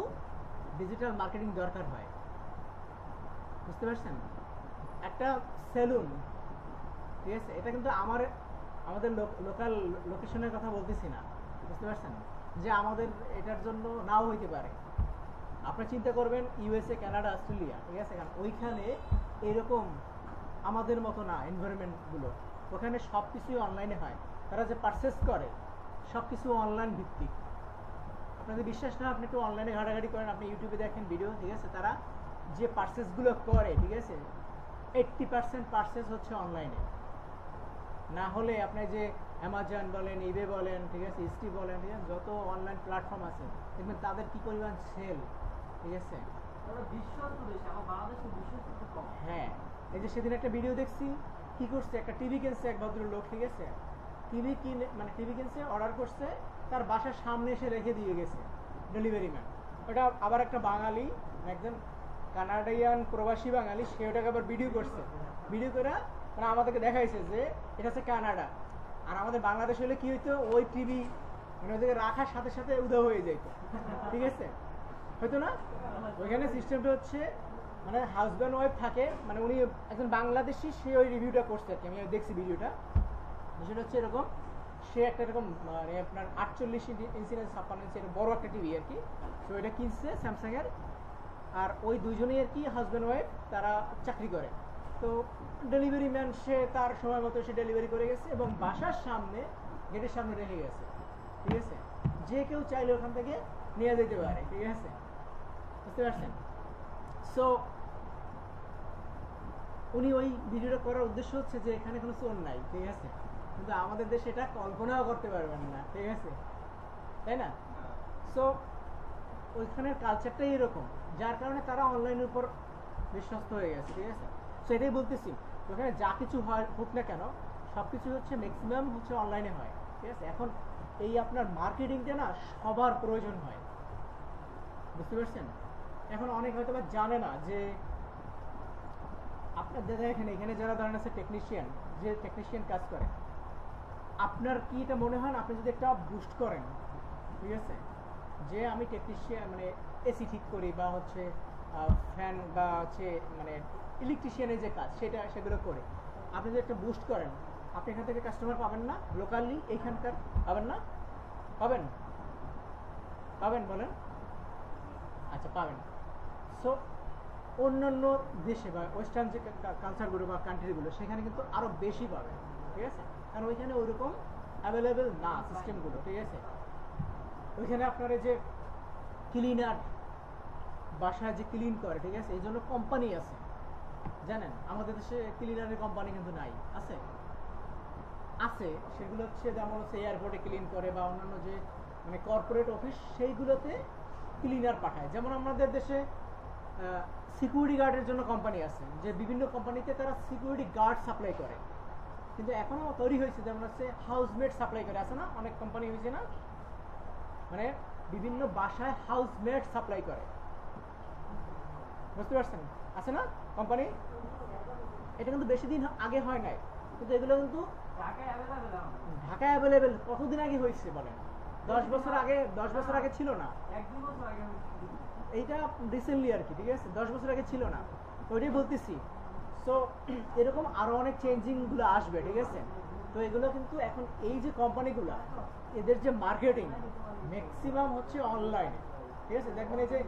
ডিজিটাল মার্কেটিং দরকার হয়, বুঝতে পারছেন। একটা সেলুন, ঠিক আছে, এটা কিন্তু আমাদের লোকাল লোকেশনের কথা বলতেছি না, বুঝতে পারছেন, যে আমাদের এটার জন্য নাও হইতে পারে। আপনি চিন্তা করবেন ইউএসএ, কানাডা, অস্ট্রেলিয়া, ঠিক আছে, কারণ ওইখানে এরকম আমাদের মতো না এনভায়রনমেন্টগুলো, ওখানে সব কিছুই অনলাইনে হয়। তারা যে পারচেস করে সব কিছু অনলাইন ভিত্তিক। আপনাদের বিশ্বাস না, আপনি একটু অনলাইনে ঘাটাঘাটি করেন, আপনি ইউটিউবে দেখেন ভিডিও, ঠিক আছে, তারা যে পার্সেসগুলো করে, ঠিক আছে, 80% পার্সেস হচ্ছে অনলাইনে। না হলে আপনি যে অ্যামাজন বলেন, ইবে বলেন, ঠিক আছে, ইস্টি বলেন, ঠিক আছে, যত অনলাইন প্ল্যাটফর্ম আছে দেখবেন তাদের কি পরিমাণ সেল, ঠিক আছে। হ্যাঁ, এই যে সেদিন একটা ভিডিও দেখছি, কি করছে, একটা টিভি কিনছে এক ভদ্রলোক, ঠিক আছে, টিভি কিনে মানে টিভি কিনছে, অর্ডার করছে, তার বাসার সামনে এসে রেখে দিয়ে গেছে ডেলিভারি ম্যান। ওটা আবার একটা বাঙালি, একজন কানাডিয়ান প্রবাসী বাঙালি, সে ওটাকে আবার ভিডিও করছে, ভিডিও করে মানে আমাদেরকে দেখাইছে যে এটা হচ্ছে কানাডা। আর আমাদের বাংলাদেশ হলে কি হইতো, ওই টিভি মানে ওদেরকে রাখার সাথে সাথে উধাও হয়ে যেত, ঠিক আছে, হয়তো না। ওইখানে সিস্টেমটা হচ্ছে মানে হাজব্যান্ড ওয়াইফ থাকে, মানে উনি একজন বাংলাদেশি, সে ওই রিভিউটা করছে আর কি, আমি দেখছি ভিডিওটা। বিষয়টা হচ্ছে এরকম, সে একটা এরকম মানে আপনার 48 ইঞ্চি 56 ইঞ্চি বড় একটা টিভি আর কি, তো এটা কিনছে স্যামসাংয়ের। আর ওই দুইজনেই আর কি হাজব্যান্ড ওয়াইফ, তারা চাকরি করে। তো ডেলিভারি ম্যান সে তার সময় মতো সে ডেলিভারি করে গেছে এবং বাসার সামনে, গেটের সামনে রেখে গেছে, ঠিক আছে, যে কেউ চাইলে ওখান থেকে নিয়ে যেতে পারে, ঠিক আছে, বুঝতে পারছেন। সো উনি ওই ভিডিওটা করার উদ্দেশ্য হচ্ছে যে এখানে কোনো চোর নাই, ঠিক আছে, কিন্তু আমাদের দেশে এটা কল্পনাও করতে পারবেন না, ঠিক আছে, তাই না। সো ওইখানের কালচারটাই এরকম, যার কারণে তারা অনলাইনের উপর বিশ্বস্ত হয়ে গেছে, ঠিক আছে। সো এটাই বলতেছি, ওখানে যা কিছু হয় হোক না কেন, সব কিছু হচ্ছে ম্যাক্সিমাম হচ্ছে অনলাইনে হয়, ঠিক আছে। এখন এই আপনার মার্কেটিংটা না সবার প্রয়োজন হয়, বুঝতে পারছেন। এখন অনেক হয়তো বা জানে না যে আপনার দেখেন এখানে যারা ধরেন আছে টেকনিশিয়ান, যে টেকনিশিয়ান কাজ করে, আপনার কি এটা মনে হয় না, আপনি যদি একটা বুস্ট করেন, ঠিক আছে, যে আমি টেকনিশিয়ান মানে এসি ঠিক করি বা হচ্ছে ফ্যান বা হচ্ছে মানে ইলেকট্রিশিয়ানের যে কাজ সেগুলো করে, আপনি যদি একটা বুস্ট করেন, আপনি এখান থেকে কাস্টমার পাবেন না, লোকালি এইখানকার পাবেন না, পাবেন পাবেন বলেন, আচ্ছা পাবেন। সো অন্যান্য দেশে বা ওয়েস্টার্ন যে কালচারগুলো বা কান্ট্রিগুলো, সেখানে কিন্তু আরও বেশি পাবে, ঠিক আছে, কারণ ওইখানে ওইরকম অ্যাভেলেবেল না সিস্টেমগুলো, ঠিক আছে। ওইখানে আপনার এই যে ক্লিনার, বাসায় যে ক্লিন করে, ঠিক আছে, এই জন্য কোম্পানি আছে, জানেন আমাদের দেশে ক্লিনারের কোম্পানি কিন্তু নাই, আছে আছে সেগুলো হচ্ছে যেমন হচ্ছে এয়ারপোর্টে ক্লিন করে বা অন্যান্য যে মানে কর্পোরেট অফিস, সেইগুলোতে ক্লিনার পাঠায়। যেমন আমাদের দেশে সিকিউরিটি গার্ডের জন্য কোম্পানি আছে, যে বিভিন্ন কোম্পানিতে তারা সিকিউরিটি গার্ড সাপ্লাই করে, কিন্তু এখনো তৈরি হয়েছে যেমন হচ্ছে হাউসমেট সাপ্লাই করে, আছে না, অনেক কোম্পানি হয়েছে না, মানে বিভিন্ন বাসায় হাউসমেট সাপ্লাই করে, বুঝতে পারছেন, আছে না কোম্পানি। এটা কিন্তু বেশি দিন আগে হয় নাই, কিন্তু এগুলো কিন্তু ঢাকায় অ্যাভেলেবেল কতদিন আগে হয়েছে বলেন, 10 বছর আগে, 10 বছর আগে ছিল না, এইটা রিসেন্টলি আর কি, ঠিক আছে, 10 বছর আগে ছিল না, ওইটাই বলতেছি। সো এরকম আরো অনেক চেঞ্জিংগুলো আসবে, ঠিক আছে। তো এগুলো কিন্তু এখন এই যে কোম্পানিগুলো, এদের যে মার্কেটিং ম্যাক্সিমাম হচ্ছে অনলাইনে, ঠিক আছে। দেখবেন এই যে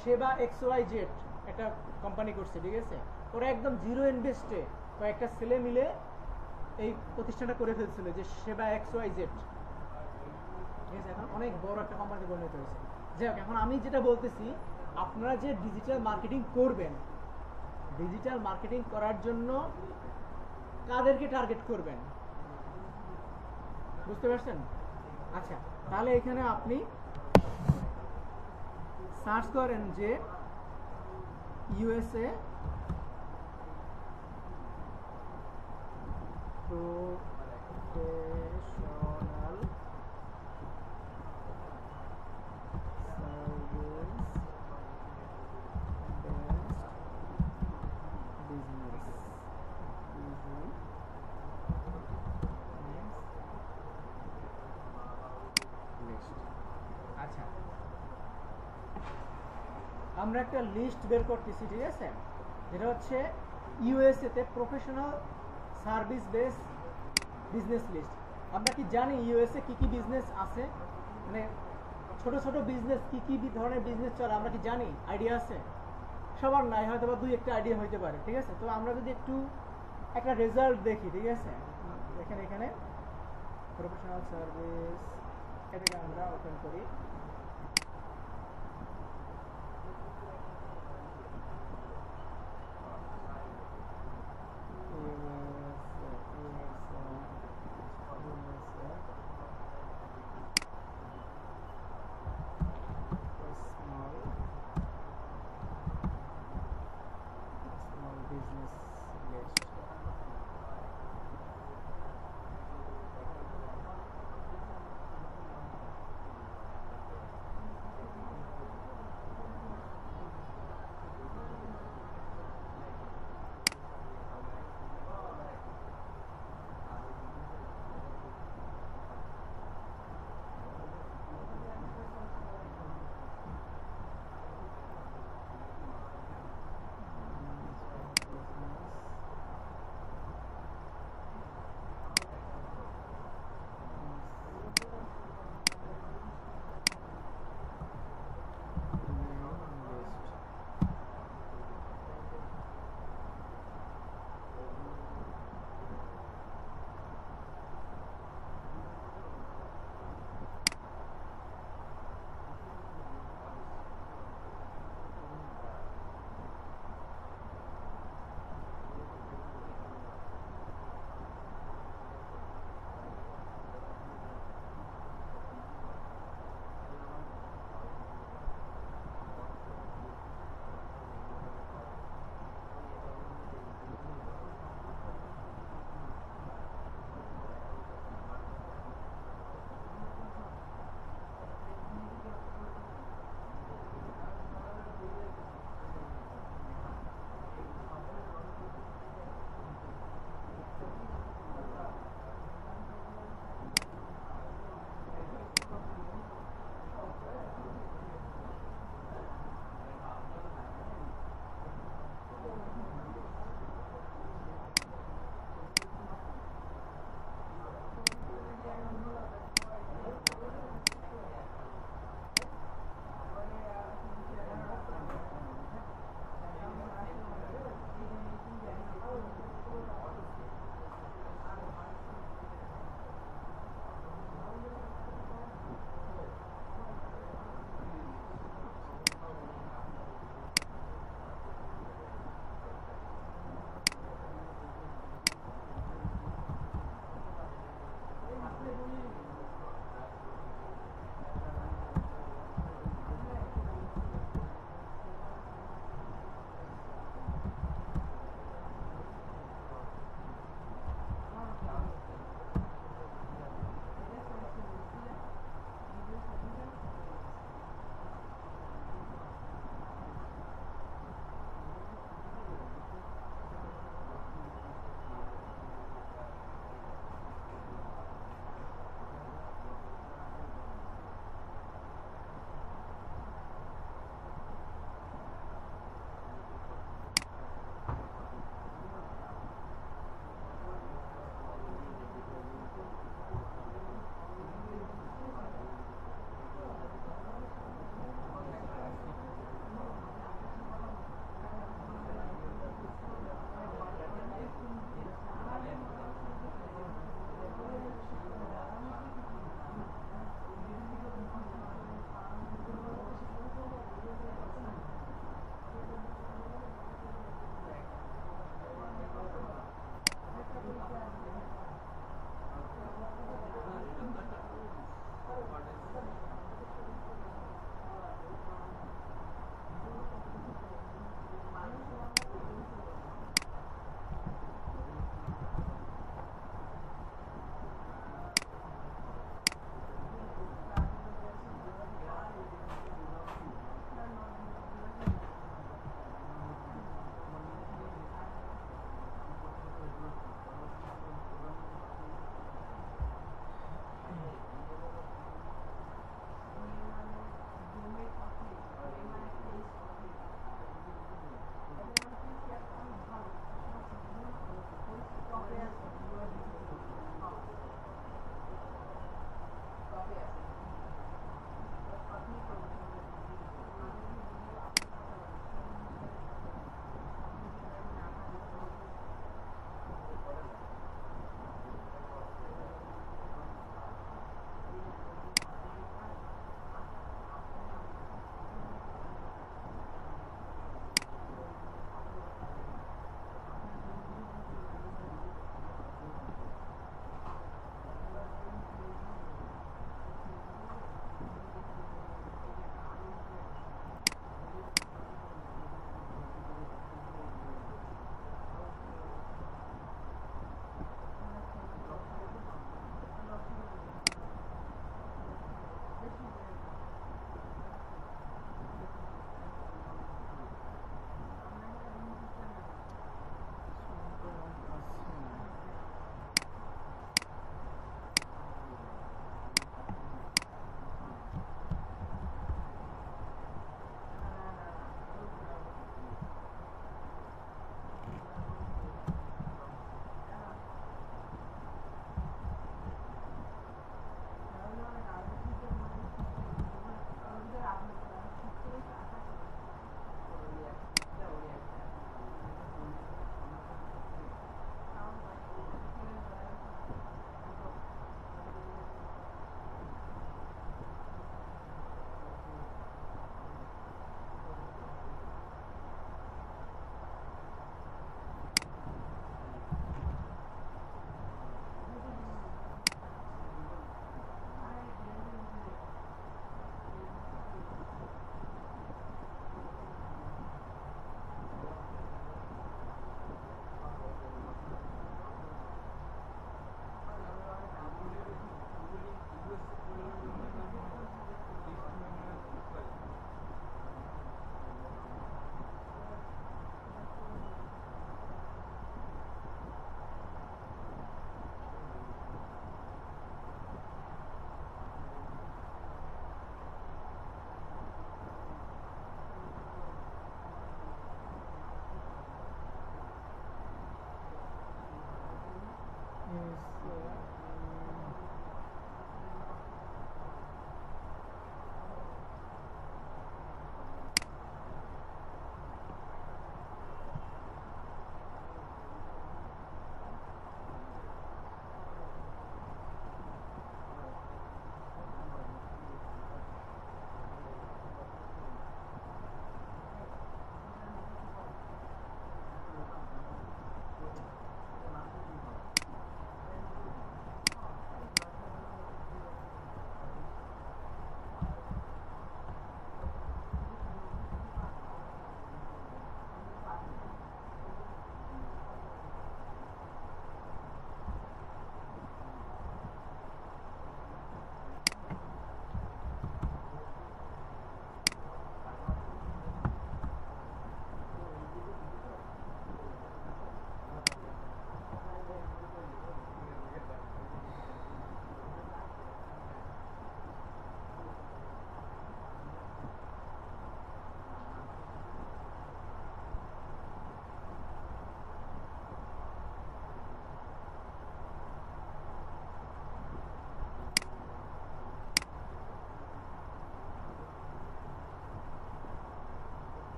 সেবা XYZ একটা কোম্পানি করছে, ঠিক আছে, ওরা একদম জিরো ইনভেস্টে কয়েকটা ছেলে মিলে এই প্রতিষ্ঠানটা করে ফেলছিল, যে সেবা XYZ, ঠিক আছে, এখন অনেক বড় একটা কোম্পানিতে পরিণত হয়েছে। যাই হোক, এখন আমি যেটা বলতেছি, আপনারা যে ডিজিটাল মার্কেটিং করবেন, ডিজিটাল মার্কেটিং করার জন্য কাদেরকে টার্গেট করবেন, বুঝতে পারছেন। আচ্ছা, তাহলে এখানে আপনি সার্চ করেন যে USA প্রফেশনাল আচ্ছা, আমরা একটা লিস্ট বের করতেছি, ঠিক আছে, যেটা হচ্ছে USA তে professional service base business list. আমরা কি জানি USA কি কি বিজনেস আছে, মানে ছোট ছোট বিজনেস কি কি ধরনের বিজনেস চলে, আমরা কি জানি, আইডিয়া আছে? সবার নাই, হয়তো বা দুই একটা আইডিয়া হইতে পারে, ঠিক আছে। তো আমরা যদি একটু একটা রেজাল্ট দেখি, ঠিক আছে, দেখেন এখানে প্রফেশনাল সার্ভিস, এটাকে আমরা ওপেন করি।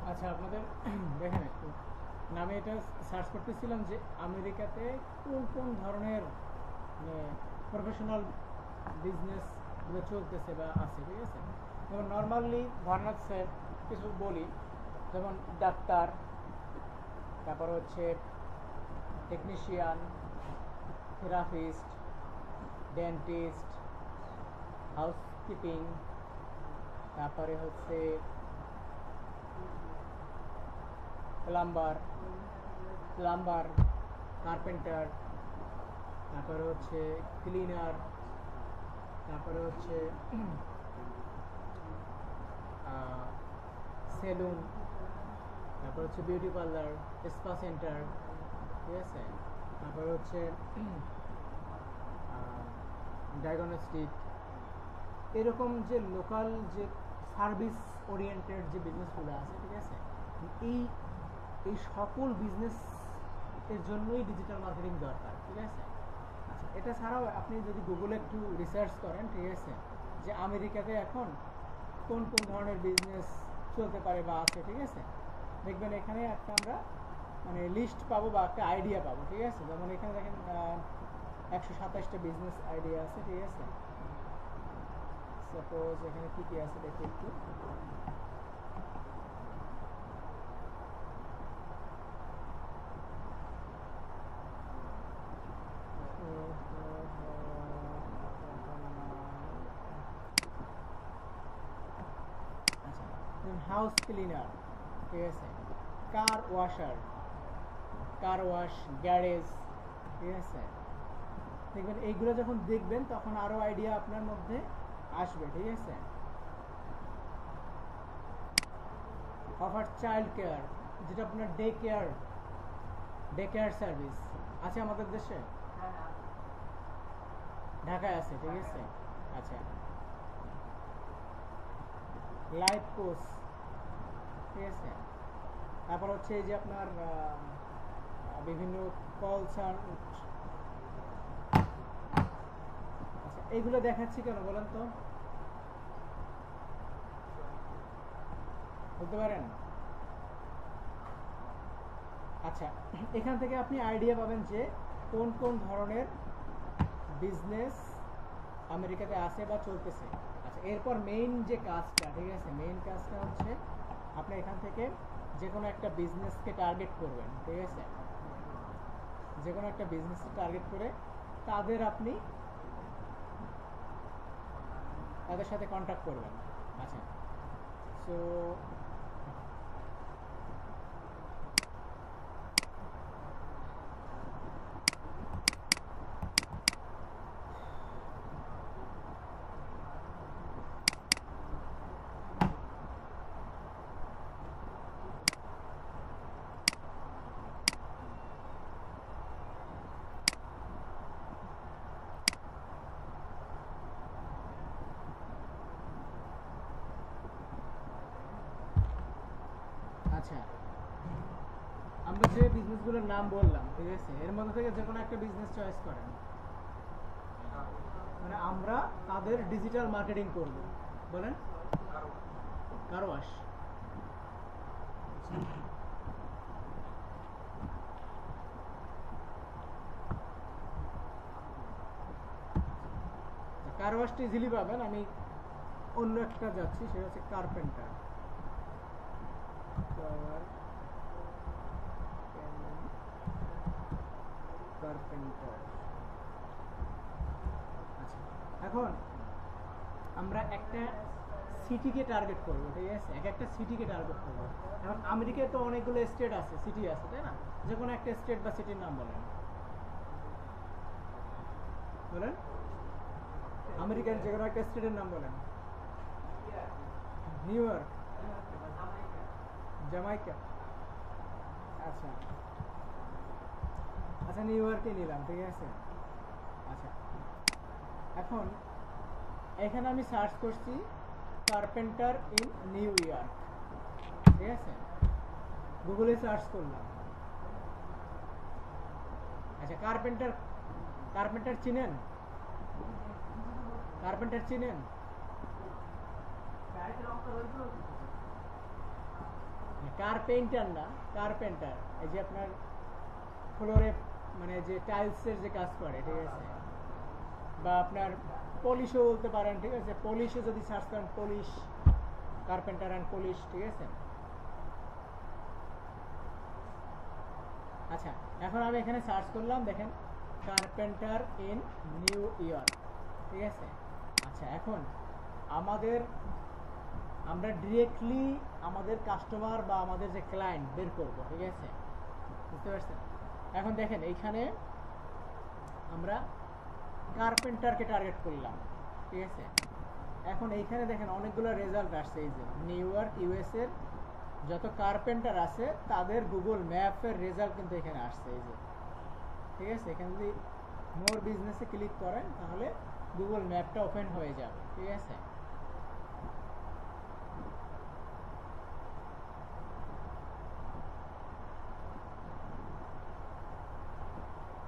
আচ্ছা আপনাদের দেখেন একটু নামে এটা সার্চ করতেছিলাম যে আমেরিকাতে কোন কোন ধরনের প্রফেশনাল বিজনেস চলতেছে বা আছে, ঠিক আছে। যেমন নর্মালি ধরেন হচ্ছে কিছু বলি, যেমন ডাক্তার, তারপর হচ্ছে টেকনিশিয়ান, থেরাপিস্ট, ডেন্টিস্ট, হাউসকিপিং, তারপরে হচ্ছে প্লাম্বার, কার্পেন্টার, তারপরে হচ্ছে ক্লিনার, তারপরে হচ্ছে সেলুন, তারপর হচ্ছে বিউটি পার্লার, স্পা সেন্টার, ঠিক আছে। তারপর হচ্ছে ডায়াগনস্টিক, এরকম যে লোকাল যে সার্ভিস ওরিয়েন্টেড যে বিজনেসগুলো আছে, ঠিক আছে। এই এই সকল বিজনেস এর জন্যই ডিজিটাল মার্কেটিং দরকার, ঠিক আছে। আচ্ছা, এটা ছাড়াও আপনি যদি গুগলে একটু রিসার্চ করেন, ঠিক আছে, যে আমেরিকাতে এখন কোন কোন ধরনের বিজনেস চলতে পারে বা আছে, ঠিক আছে, দেখবেন এখানে একটা আমরা মানে লিস্ট পাবো বা একটা আইডিয়া পাবো, ঠিক আছে। যেমন এখানে দেখেন 127টা বিজনেস আইডিয়া আছে, ঠিক আছে। সাপোজ এখানে কি কি আছে দেখি একটু। হাউস ক্লিনার, ঠিক আছে, কার ওয়াশার, কার ওয়াশ, গ্যারেজ, ঠিক আছে। দেখবেন এইগুলো যখন দেখবেন তখন আরো আইডিয়া আপনার মধ্যে আসবে, ঠিক আছে। অফার চাইল্ড কেয়ার, যেটা আপনার ডে কেয়ার সার্ভিস আছে আমাদের দেশে, ঢাকায় আছে, ঠিক আছে। আচ্ছা, লাইফ কোচ, ঠিক আছে। তারপর হচ্ছে এই যে আপনার বিভিন্ন কল সার্ভিস। আচ্ছা, এইগুলো দেখাচ্ছি কেন বলেন তো, বলতে পারেন? আচ্ছা, এখান থেকে আপনি আইডিয়া পাবেন যে কোন কোন ধরনের বিজনেস আমেরিকাতে আছে বা চলতেছে। আচ্ছা, এরপর মেইন যে কাজটা, ঠিক আছে, মেইন কাজটা হচ্ছে আপনি এখান থেকে যে কোনো একটা বিজনেসকে টার্গেট করবেন, ঠিক আছে। যে কোনো একটা বিজনেসকে টার্গেট করে তাদের সাথে কন্ট্যাক্ট করবেন। আচ্ছা, সো আচ্ছা, আমরা যে বিজনেসগুলোর নাম বললাম, ঠিক আছে, এর মধ্যে থেকে যে কোনো একটা বিজনেস চয়েস করেন, মানে আমরা তাদের ডিজিটাল মার্কেটিং করব। বলেন কার ওয়াশ। কার ওয়াশটি ইজিলি পাবেন, আমি অন্য একটা যাচ্ছি, সেটা হচ্ছে কার্পেন্টার। আচ্ছা, এখন আমরা একটা সিটিকে টার্গেট করবো, ঠিক আছে, একটা সিটিকে টার্গেট করবো। এখন আমেরিকায় তো অনেকগুলো স্টেট আছে, সিটি আছে, তাই না? যে কোনো একটা স্টেট বা সিটির নাম বলেন, বলেন আমেরিকার যে কোনো একটা স্টেটের নাম বলেন। New York, Jamaica. আচ্ছা আচ্ছা, নিউ ইয়র্কে নিলাম, ঠিক আছে। আচ্ছা, এখন এখানে আমি সার্চ করছি কার্পেন্টার ইন নিউ ইয়র্ক, ঠিক আছে, গুগলে সার্চ করলাম। আচ্ছা, কার্পেন্টার চিনেন? কার্পেন্টার চিনেন? কার্পেন্টার না, কার্পেন্টার এই যে আপনার ফ্লোরে মানে যে টাইলসের যে কাজ করে, ঠিক আছে, বা আপনার পলিশও বলতে পারেন, ঠিক আছে, পলিশও যদি সার্চ করেন, পলিশ, কার্পেন্টার অ্যান্ড পলিশ, ঠিক আছে। আচ্ছা, এখন আমি এখানে সার্চ করলাম, দেখেন কার্পেন্টার ইন নিউ ইয়র্ক, ঠিক আছে। আচ্ছা, এখন আমরা ডিরেক্টলি আমাদের কাস্টমার বা আমাদের যে ক্লায়েন্ট বের করব, ঠিক আছে, বুঝতে পারছেন। এখন দেখেন এইখানে আমরা কার্পেন্টারকে টার্গেট করলাম, ঠিক আছে। এখন এইখানে দেখেন অনেকগুলো রেজাল্ট আসছে, এই যে নিউ ইয়র্ক ইউএসএর যত কার্পেন্টার আছে তাদের গুগল ম্যাপের রেজাল্ট কিন্তু এখানে আসছে, এই যে, ঠিক আছে। এখানে যদি মোর বিজনেসে ক্লিক করেন তাহলে গুগল ম্যাপটা ওপেন হয়ে যাবে, ঠিক আছে।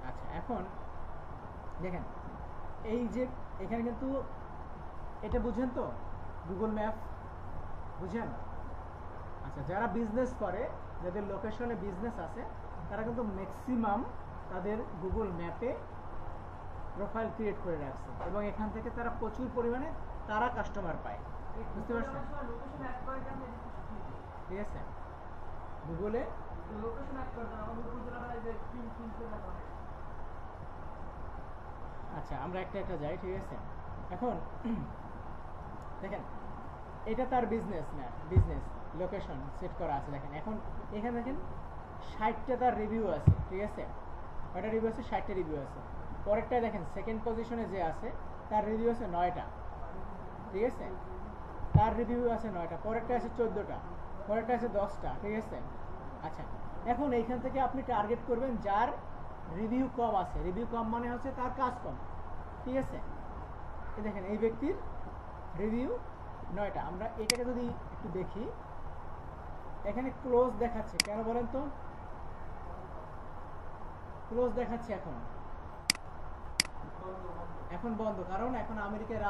আচ্ছা, এখন দেখেন এই যে এখানে কিন্তু এটা বুঝেন তো, গুগল ম্যাপ বুঝেন? আচ্ছা, যারা বিজনেস করে, যাদের লোকেশনে বিজনেস আছে, তারা কিন্তু ম্যাক্সিমাম তাদের গুগল ম্যাপে প্রোফাইল ক্রিয়েট করে রাখছে এবং এখান থেকে তারা প্রচুর পরিমাণে তারা কাস্টমার পায়, বুঝতে পারছেন? ঠিক আছে, গুগলে আচ্ছা আমরা একটা একটা যাই, ঠিক আছে। এখন দেখেন এটা তার বিজনেস না, বিজনেস লোকেশন সেট করা আছে, দেখেন এখন এখানে দেখেন 60টা তার রিভিউ আছে, ঠিক আছে। কয়টা রিভিউ আছে? 60টা রিভিউ আছে। পরেরটায় দেখেন সেকেন্ড পজিশনে যে আছে তার রিভিউ আছে 9টা, ঠিক আছে, তার রিভিউ আছে 9টা, পরেরটা আছে 14টা, পরেরটা আছে 10টা, ঠিক আছে। আচ্ছা, এখন এইখান থেকে আপনি টার্গেট করবেন যার রিভিউ কম আছে। রিভিউ কম মানে হচ্ছে তার কাজ কম, ঠিক আছে। দেখেন এই ব্যক্তির রিভিউ 9টা। আমরা এটাকে যদি একটু দেখি, এখানে ক্লোজ দেখাচ্ছে কেন বলেন তো? ক্লোজ দেখাচ্ছে এখন বন্ধ, কারণ এখন আমেরিকায়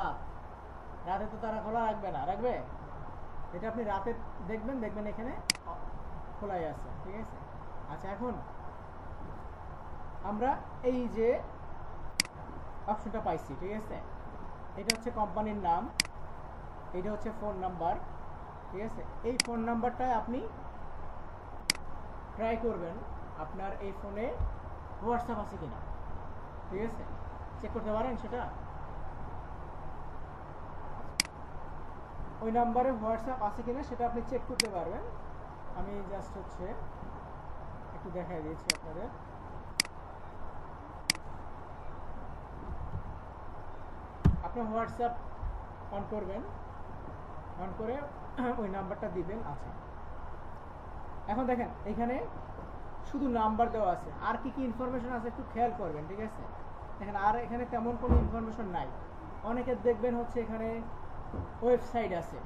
রাতে তো তারা খোলা রাখবে না, রাখবে? এটা আপনি রাতে দেখবেন এখানে খোলাই আছে, ঠিক আছে। আচ্ছা, এখন আমরা এই যে অপশনটা পাইছি, ঠিক আছে, এটা হচ্ছে কোম্পানির নাম, এটা হচ্ছে ফোন নাম্বার, ঠিক আছে। এই ফোন নাম্বারটায় আপনি ট্রাই করবেন আপনার এই ফোনে হোয়াটসঅ্যাপ আছে কিনা, ঠিক আছে, চেক করতে পারেন সেটা। ওই নাম্বারে হোয়াটসঅ্যাপ আছে কিনা সেটা আপনি চেক করতে পারবেন। আমি জাস্ট হচ্ছে একটু দেখাই দিয়েছি আপনাদের। আপনি হোয়াটসঅ্যাপ অন করবেন, অন করে ওই নাম্বারটা দিবেন। আচ্ছা, এখন দেখেন এখানে শুধু নাম্বার দেওয়া আছে, আর কি কি ইনফরমেশন আছে একটু খেয়াল করবেন, ঠিক আছে। দেখেন আর এখানে তেমন কোনো ইনফরমেশন নাই। অনেকের দেখবেন হচ্ছে এখানে ওয়েবসাইট আছে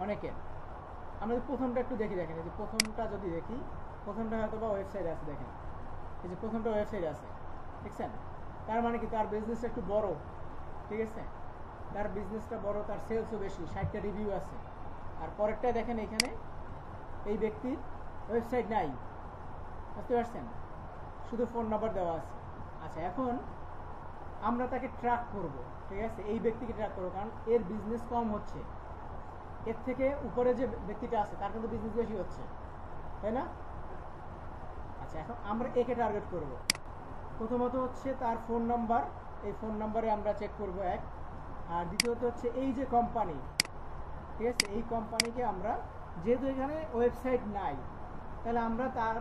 অনেকের। আমরা যদি প্রথমটা একটু দেখি, দেখেন এই যে প্রথমটা যদি দেখি, প্রথমটা হয়তো বা ওয়েবসাইট আছে, দেখেন এই যে প্রথমটা ওয়েবসাইট আছে, দেখছেন? তার মানে কি তার বিজনেসটা একটু বড়, ঠিক আছে, তার বিজনেসটা বড়, তার সেলসও বেশি, 60টা রিভিউ আছে। আর পরেরটা দেখেন এখানে এই ব্যক্তির ওয়েবসাইট নাই, বুঝতে পারছেন, শুধু ফোন নাম্বার দেওয়া আছে। আচ্ছা, এখন আমরা তাকে ট্র্যাক করব, ঠিক আছে, এই ব্যক্তিকে ট্র্যাক করবো, কারণ এর বিজনেস কম হচ্ছে, এর থেকে উপরে যে ব্যক্তিটা আছে তার কিন্তু বিজনেস বেশি হচ্ছে, তাই না? আচ্ছা, এখন আমরা একে টার্গেট করব। প্রথমত হচ্ছে তার ফোন নাম্বার, এই ফোন নাম্বারে আমরা চেক করব এক। আর দ্বিতীয়ত হচ্ছে এই যে কোম্পানি, ঠিক আছে, এই কোম্পানিকে আমরা, যেহেতু এখানে ওয়েবসাইট নাই, তাহলে আমরা তার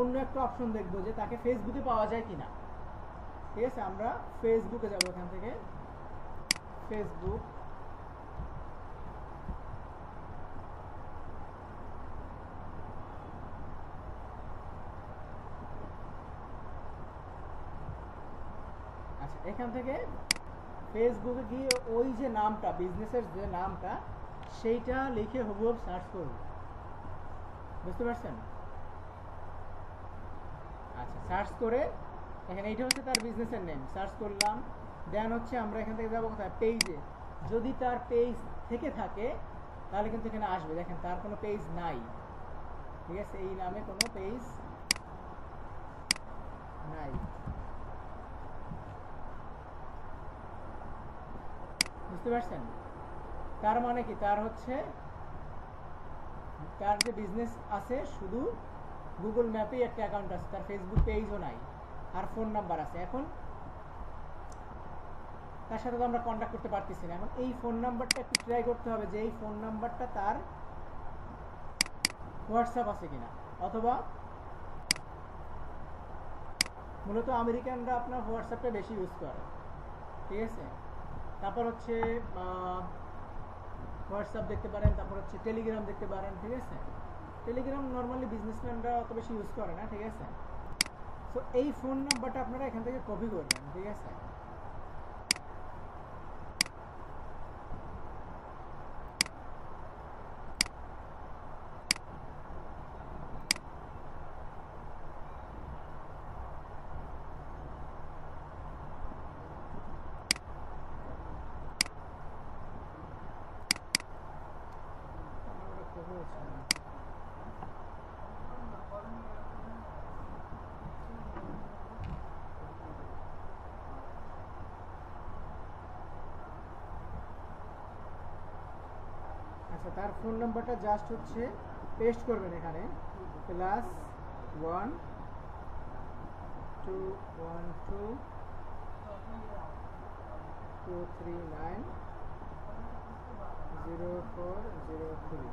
অন্য একটা অপশন দেখবো যে তাকে ফেসবুকে পাওয়া যায় কিনা, ঠিক আছে। আমরা ফেসবুকে যাব, এখান থেকে ফেসবুক, আচ্ছা এখান থেকে ফেসবুকে গিয়ে ওই যে নামটা, বিজনেসের যে নামটা, সেইটা লিখে হুবহু সার্চ করব, বুঝতে পারছেন? আচ্ছা, সার্চ করে এখানে এইটা হচ্ছে তার বিজনেসের নেম, সার্চ করলাম। দেন হচ্ছে আমরা এখান থেকে যাবো কোথায়? পেজে। যদি তার পেজ থেকে থাকে তাহলে কিন্তু এখানে আসবে, দেখেন তার কোনো পেজ নাই, ঠিক আছে, এই নামে কোনো পেজ নাই। বুঝতে পারছেন? তার মানে কি, তার হচ্ছে তার যে বিজনেস আছে শুধু গুগল ম্যাপেই একটা অ্যাকাউন্ট আছে, তার ফেসবুক পেজও নাই, আর ফোন নাম্বার আছে। এখন তার সাথে তো আমরা কন্ট্যাক্ট করতে পারতেছি না। এখন এই ফোন নাম্বারটা একটু ট্রাই করতে হবে যে এই ফোন নাম্বারটা তার হোয়াটসঅ্যাপ আছে কিনা, অথবা মূলত আমেরিকানরা আপনার হোয়াটসঅ্যাপটা বেশি ইউজ করে, ঠিক আছে। তারপর হচ্ছে হোয়াটসঅ্যাপ দেখতে পারেন, তারপর হচ্ছে টেলিগ্রাম দেখতে পারেন, ঠিক আছে। টেলিগ্রাম নর্মালি বিজনেসম্যানরা অত বেশি ইউজ করে না, ঠিক আছে। সো এই ফোন নাম্বারটা আপনারা এখান থেকে কপি করবেন, ঠিক আছে। আচ্ছা, তার ফোন নাম্বারটা জাস্ট হচ্ছে পেস্ট করবেন এখানে, +1 2 1 2 2 3 9 0 4 0 3।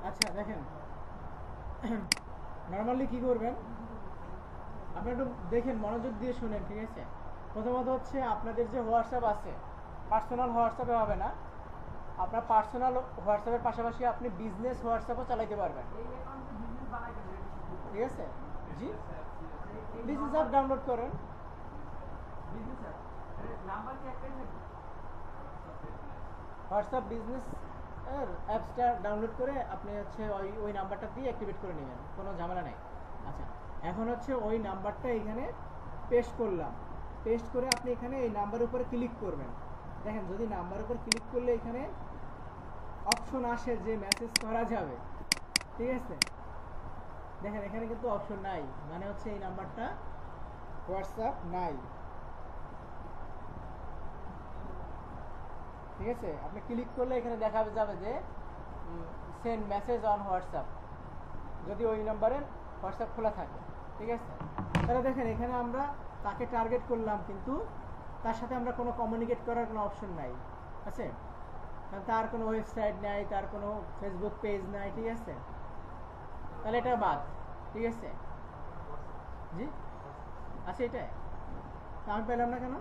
আচ্ছা দেখেন, নর্মালি কি করবেন, আপনি একটু দেখেন, মনোযোগ দিয়ে শুনেন, ঠিক আছে। প্রথমত হচ্ছে আপনাদের যে হোয়াটসঅ্যাপ আছে, পার্সোনাল হোয়াটসঅ্যাপে হবে না, আপনার পার্সোনাল হোয়াটসঅ্যাপের পাশাপাশি আপনি বিজনেস হোয়াটসঅ্যাপও চালাইতে পারবেন, ঠিক আছে। জি, বিজনেস অ্যাপ ডাউনলোড করেন। হোয়াটসঅ্যাপ বিজনেস এর অ্যাপসটা ডাউনলোড করে আপনি হচ্ছে ওই নাম্বারটা দিয়ে অ্যাক্টিভেট করে নেবেন, কোনো ঝামেলা নেই। আচ্ছা, এখন হচ্ছে ওই নাম্বারটা এখানে পেস্ট করলাম, পেস্ট করে আপনি এখানে এই নাম্বারের উপরে ক্লিক করবেন। দেখেন, যদি নাম্বারের উপর ক্লিক করলে এখানে অপশন আসে যে মেসেজ করা যাবে, ঠিক আছে। দেখেন এখানে কিন্তু অপশন নাই, মানে হচ্ছে এই নাম্বারটা হোয়াটসঅ্যাপ নাই, ঠিক আছে। আপনি ক্লিক করলে এখানে দেখা যাবে যে সেন্ড মেসেজ অন হোয়াটসঅ্যাপ, যদি ওই নাম্বারে হোয়াটসঅ্যাপ খোলা থাকে, ঠিক আছে। তাহলে দেখেন এখানে আমরা তাকে টার্গেট করলাম, কিন্তু তার সাথে আমরা কোনো কমিউনিকেট করার কোনো অপশন নাই, আছে। তার কোনো ওয়েবসাইট নাই, তার কোনো ফেসবুক পেজ নাই, ঠিক আছে। তাহলে এটা বাদ, ঠিক আছে। জি, আচ্ছা, এটাই আমি পেলাম না কেন?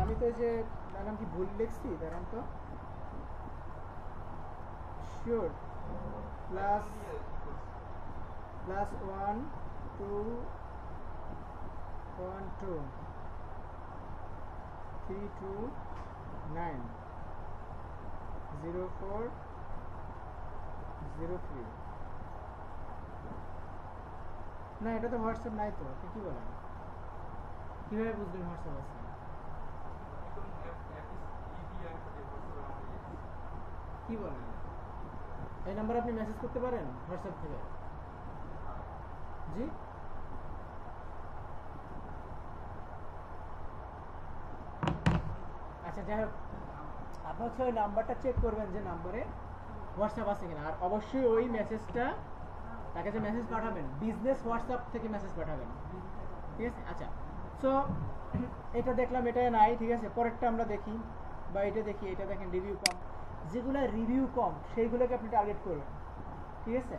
আমি তো এই যে নাম কি ভুল লিখছি, দাঁড়ান তো। শিওর, +1 2 1 2 3 2 9 0 4 0 3। না, এটা তো হোয়াটসঅ্যাপ নাই তো, আপনি কি বলেন? কিভাবে বুঝবেন হোয়াটসঅ্যাপ আছে? কি বলেন? এই নাম্বারে আপনি মেসেজ করতে পারেন হোয়াটসঅ্যাপ থেকে? জি, আচ্ছা, যাই হোক, আপনি হচ্ছে ওই নাম্বারটা চেক করবেন যে নাম্বারে হোয়াটসঅ্যাপ আছে কিনা, আর অবশ্যই ওই মেসেজটা, তাকে যে মেসেজ পাঠাবেন বিজনেস হোয়াটসঅ্যাপ থেকে মেসেজ পাঠাবেন, ঠিক আছে। আচ্ছা, সো এটা দেখলাম, এটা নাই, ঠিক আছে। পরেরটা আমরা দেখি, বা এটা দেখি, এটা দেখেন রিভিউ কম, যেগুলো রিভিউ কম সেইগুলোকে আপনি টার্গেট করবেন, ঠিক আছে।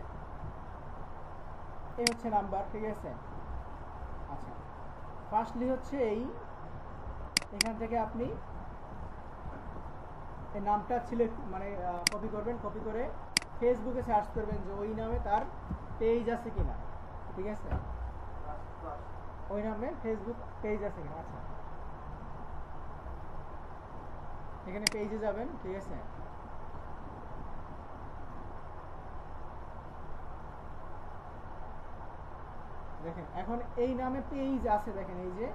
এই হচ্ছে নাম্বার, ঠিক আছে। আচ্ছা, ফার্স্টলি হচ্ছে এখান থেকে আপনি এই নামটা সিলেক্ট, মানে কপি করবেন, কপি করে ফেসবুকে সার্চ করবেন যে ওই নামে তার পেজ আছে কিনা, ঠিক আছে। ওই নামে ফেসবুক পেজ আছে কিনা। আচ্ছা, এখানে পেজে যাবেন, ঠিক আছে। দেখেন এখন এই নামে পেজ আছে, দেখেন এই যে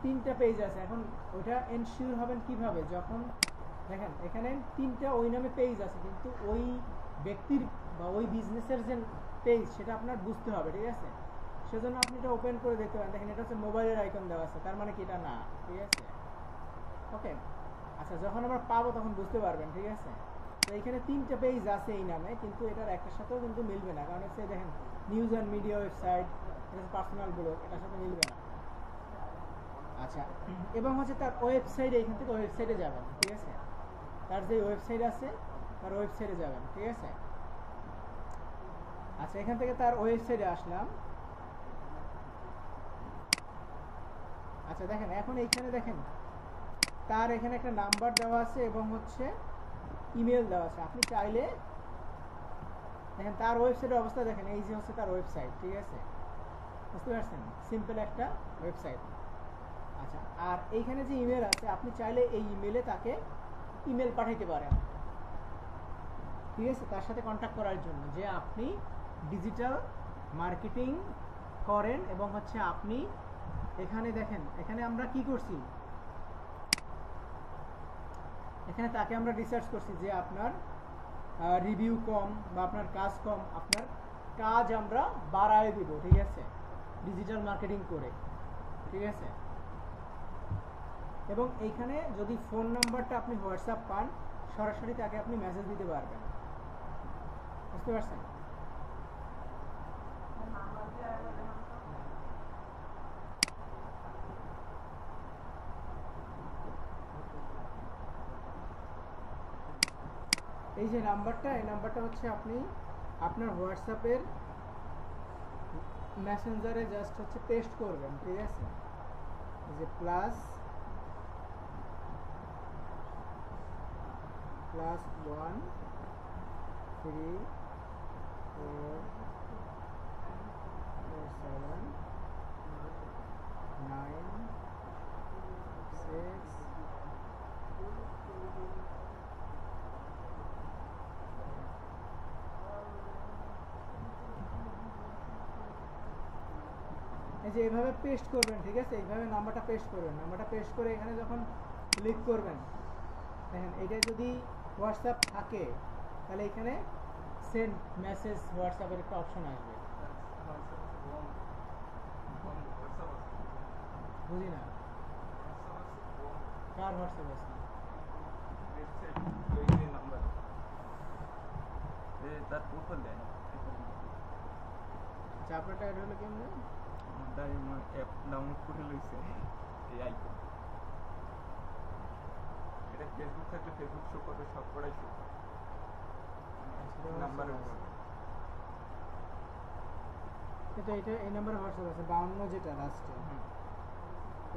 তিনটা পেজ আছে। এখন ওইটা এনশিওর হবেন কিভাবে, যখন দেখেন এখানে তিনটা ওই নামে পেজ আছে, কিন্তু ওই ব্যক্তির বা ওই বিজনেসের যে পেজ সেটা আপনার বুঝতে হবে, ঠিক আছে? সেজন্য আপনি এটা ওপেন করে দেখতে পারেন। দেখেন এটা হচ্ছে মোবাইলের আইকন দেওয়া আছে, তার মানে কি এটা না, ঠিক আছে? ওকে, আচ্ছা যখন আমরা পাবো তখন বুঝতে পারবেন, ঠিক আছে? তো এখানে তিনটা পেজ আছে এই নামে, কিন্তু এটার একটার সাথেও কিন্তু মিলবে না, কারণ হচ্ছে দেখেন নিউজ অ্যান্ড মিডিয়া ওয়েবসাইট, এটা হচ্ছে পার্সোনাল ব্লগ, এটার সাথে মিলবে না। আচ্ছা, এবং হচ্ছে তার ওয়েবসাইটে, এখান থেকে ওয়েবসাইটে যাবেন, ঠিক আছে? তার যে ওয়েবসাইট আছে তার ওয়েবসাইটে যাবেন, ঠিক আছে? আচ্ছা, এখান থেকে তার ওয়েবসাইটে আসলাম। আচ্ছা দেখেন, এখন এইখানে দেখেন তার এখানে একটা নাম্বার দেওয়া আছে এবং হচ্ছে ইমেল দেওয়া আছে। আপনি চাইলে দেখেন তার ওয়েবসাইটের অবস্থা দেখেন, এই যে হচ্ছে তার ওয়েবসাইট, ঠিক আছে? বুঝতে পারছেন? সিম্পল একটা ওয়েবসাইট। আচ্ছা, আর এইখানে যে ইমেল আছে, আপনি চাইলে এই ইমেলে তাকে ইমেল পাঠাইতে পারেন, ঠিক আছে? তার সাথে কন্ট্যাক্ট করার জন্য যে আপনি ডিজিটাল মার্কেটিং করেন, এবং হচ্ছে আপনি এখানে দেখেন, এখানে আমরা কি করছি, এখানে তাকে আমরা রিসার্চ করছি যে আপনার রিভিউ কম বা আপনার কাজ কম, আপনার কাজ আমরা বাড়ায় দিব, ঠিক আছে? ডিজিটাল মার্কেটিং করে, ঠিক আছে? এবং এইখানে যদি ফোন নাম্বারটা আপনি হোয়াটসঅ্যাপ পান, সরাসরি তাকে আপনি মেসেজ দিতে পারবেন, বুঝতে পারছেন? এই যে নাম্বারটা, এই নাম্বারটা হচ্ছে আপনি আপনার হোয়াটসঅ্যাপের মেসেঞ্জারে জাস্ট হচ্ছে পেস্ট করবেন, ঠিক আছে? এই যে ++1 3 4 7 9 6 এই যে এভাবে পেস্ট করবেন, ঠিক আছে? এইভাবে নাম্বারটা পেস্ট করবেন। নাম্বারটা পেস্ট করে এখানে যখন ক্লিক করবেন, দেখেন এটা যদি হোয়াটসঅ্যাপ থাকে তাহলে এখানে সেন্ড মেসেজ হোয়াটসঅ্যাপের একটা অপশন আসবে। বুঝি না, কার হোয়াটসঅ্যাপ আছে? তার প্রোফাইল দেয় আচ্ছা, আপনারটা অ্যাড হলো কেমন? অ্যাপ ডাউনলোড করে লইছে এই আইকন। এটা ফেসবুক থাকলে ফেসবুক শো করবে, সব করাই শো করবে নাম্বারের উপর। কিন্তু এটা এই নাম্বারে হোয়াটসঅ্যাপ আছে 52 যেটা লাস্টে,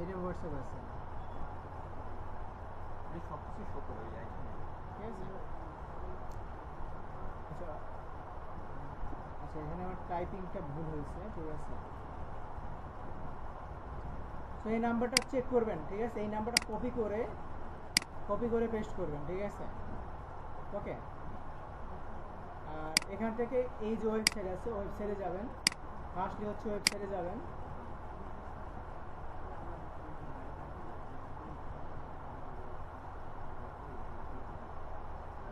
এটা হোয়াটসঅ্যাপ আছে, এই সব কিছু শো করে এই আইকনে, ঠিক আছে? আচ্ছা আচ্ছা, এখানে আমার টাইপিংটা ভুল হয়েছে, ঠিক আছে? তো এই নাম্বারটা চেক করবেন, ঠিক আছে? এই নাম্বারটা কপি করে পেস্ট করবেন, ঠিক আছে? ওকে, আর এখান থেকে এই যে ওয়েবসাইট আছে, ওয়েবসাইটে যাবেন। ফার্স্টলি হচ্ছে ওয়েবসাইটে যাবেন।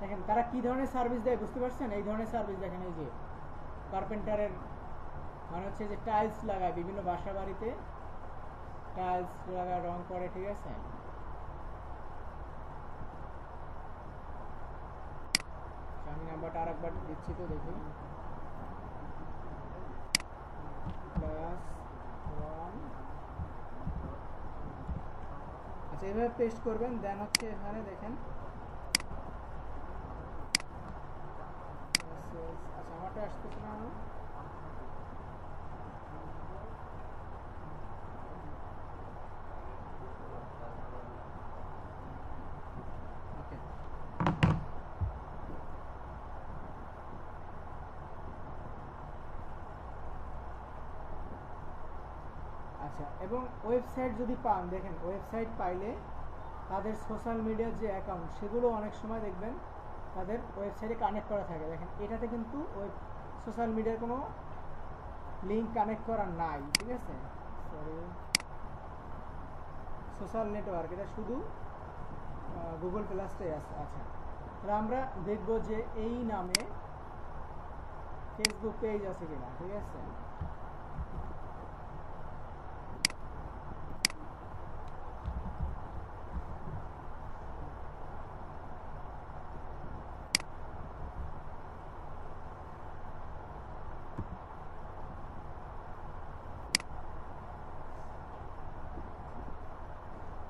দেখেন তারা কি ধরনের সার্ভিস দেয়, বুঝতে পারছেন? এই ধরনের সার্ভিস দেখেন, এই যে কার্পেন্টারের, মানে হচ্ছে যে টাইলস লাগায় বিভিন্ন বাসা বাড়িতে, টাইলস লাগায়, রং করে, ঠিক আছে? আমি নাম্বারটা আরেকবার দিচ্ছি, তো দেখুন +1। আচ্ছা, এভাবে পেস্ট করবেন। দেন হচ্ছে এখানে দেখেন, আচ্ছা আমারটা আসতেছে না, ওকে। আচ্ছা, এবং ওয়েবসাইট যদি পান, দেখেন ওয়েবসাইট পাইলে তাদের সোশ্যাল মিডিয়ার যে অ্যাকাউন্ট, সেগুলো অনেক সময় দেখবেন তাদের ওয়েবসাইটে কানেক্ট করা থাকে। দেখেন এটাতে কিন্তু সোশ্যাল মিডিয়ার কোনো লিঙ্ক কানেক্ট করা নাই, ঠিক আছে? সরি, সোশ্যাল নেটওয়ার্ক, এটা শুধু গুগল প্লাসটাই আছে। আচ্ছা, তাহলে আমরা দেখব যে এই নামে ফেসবুক পেজ আছে কিনা। ঠিক আছে,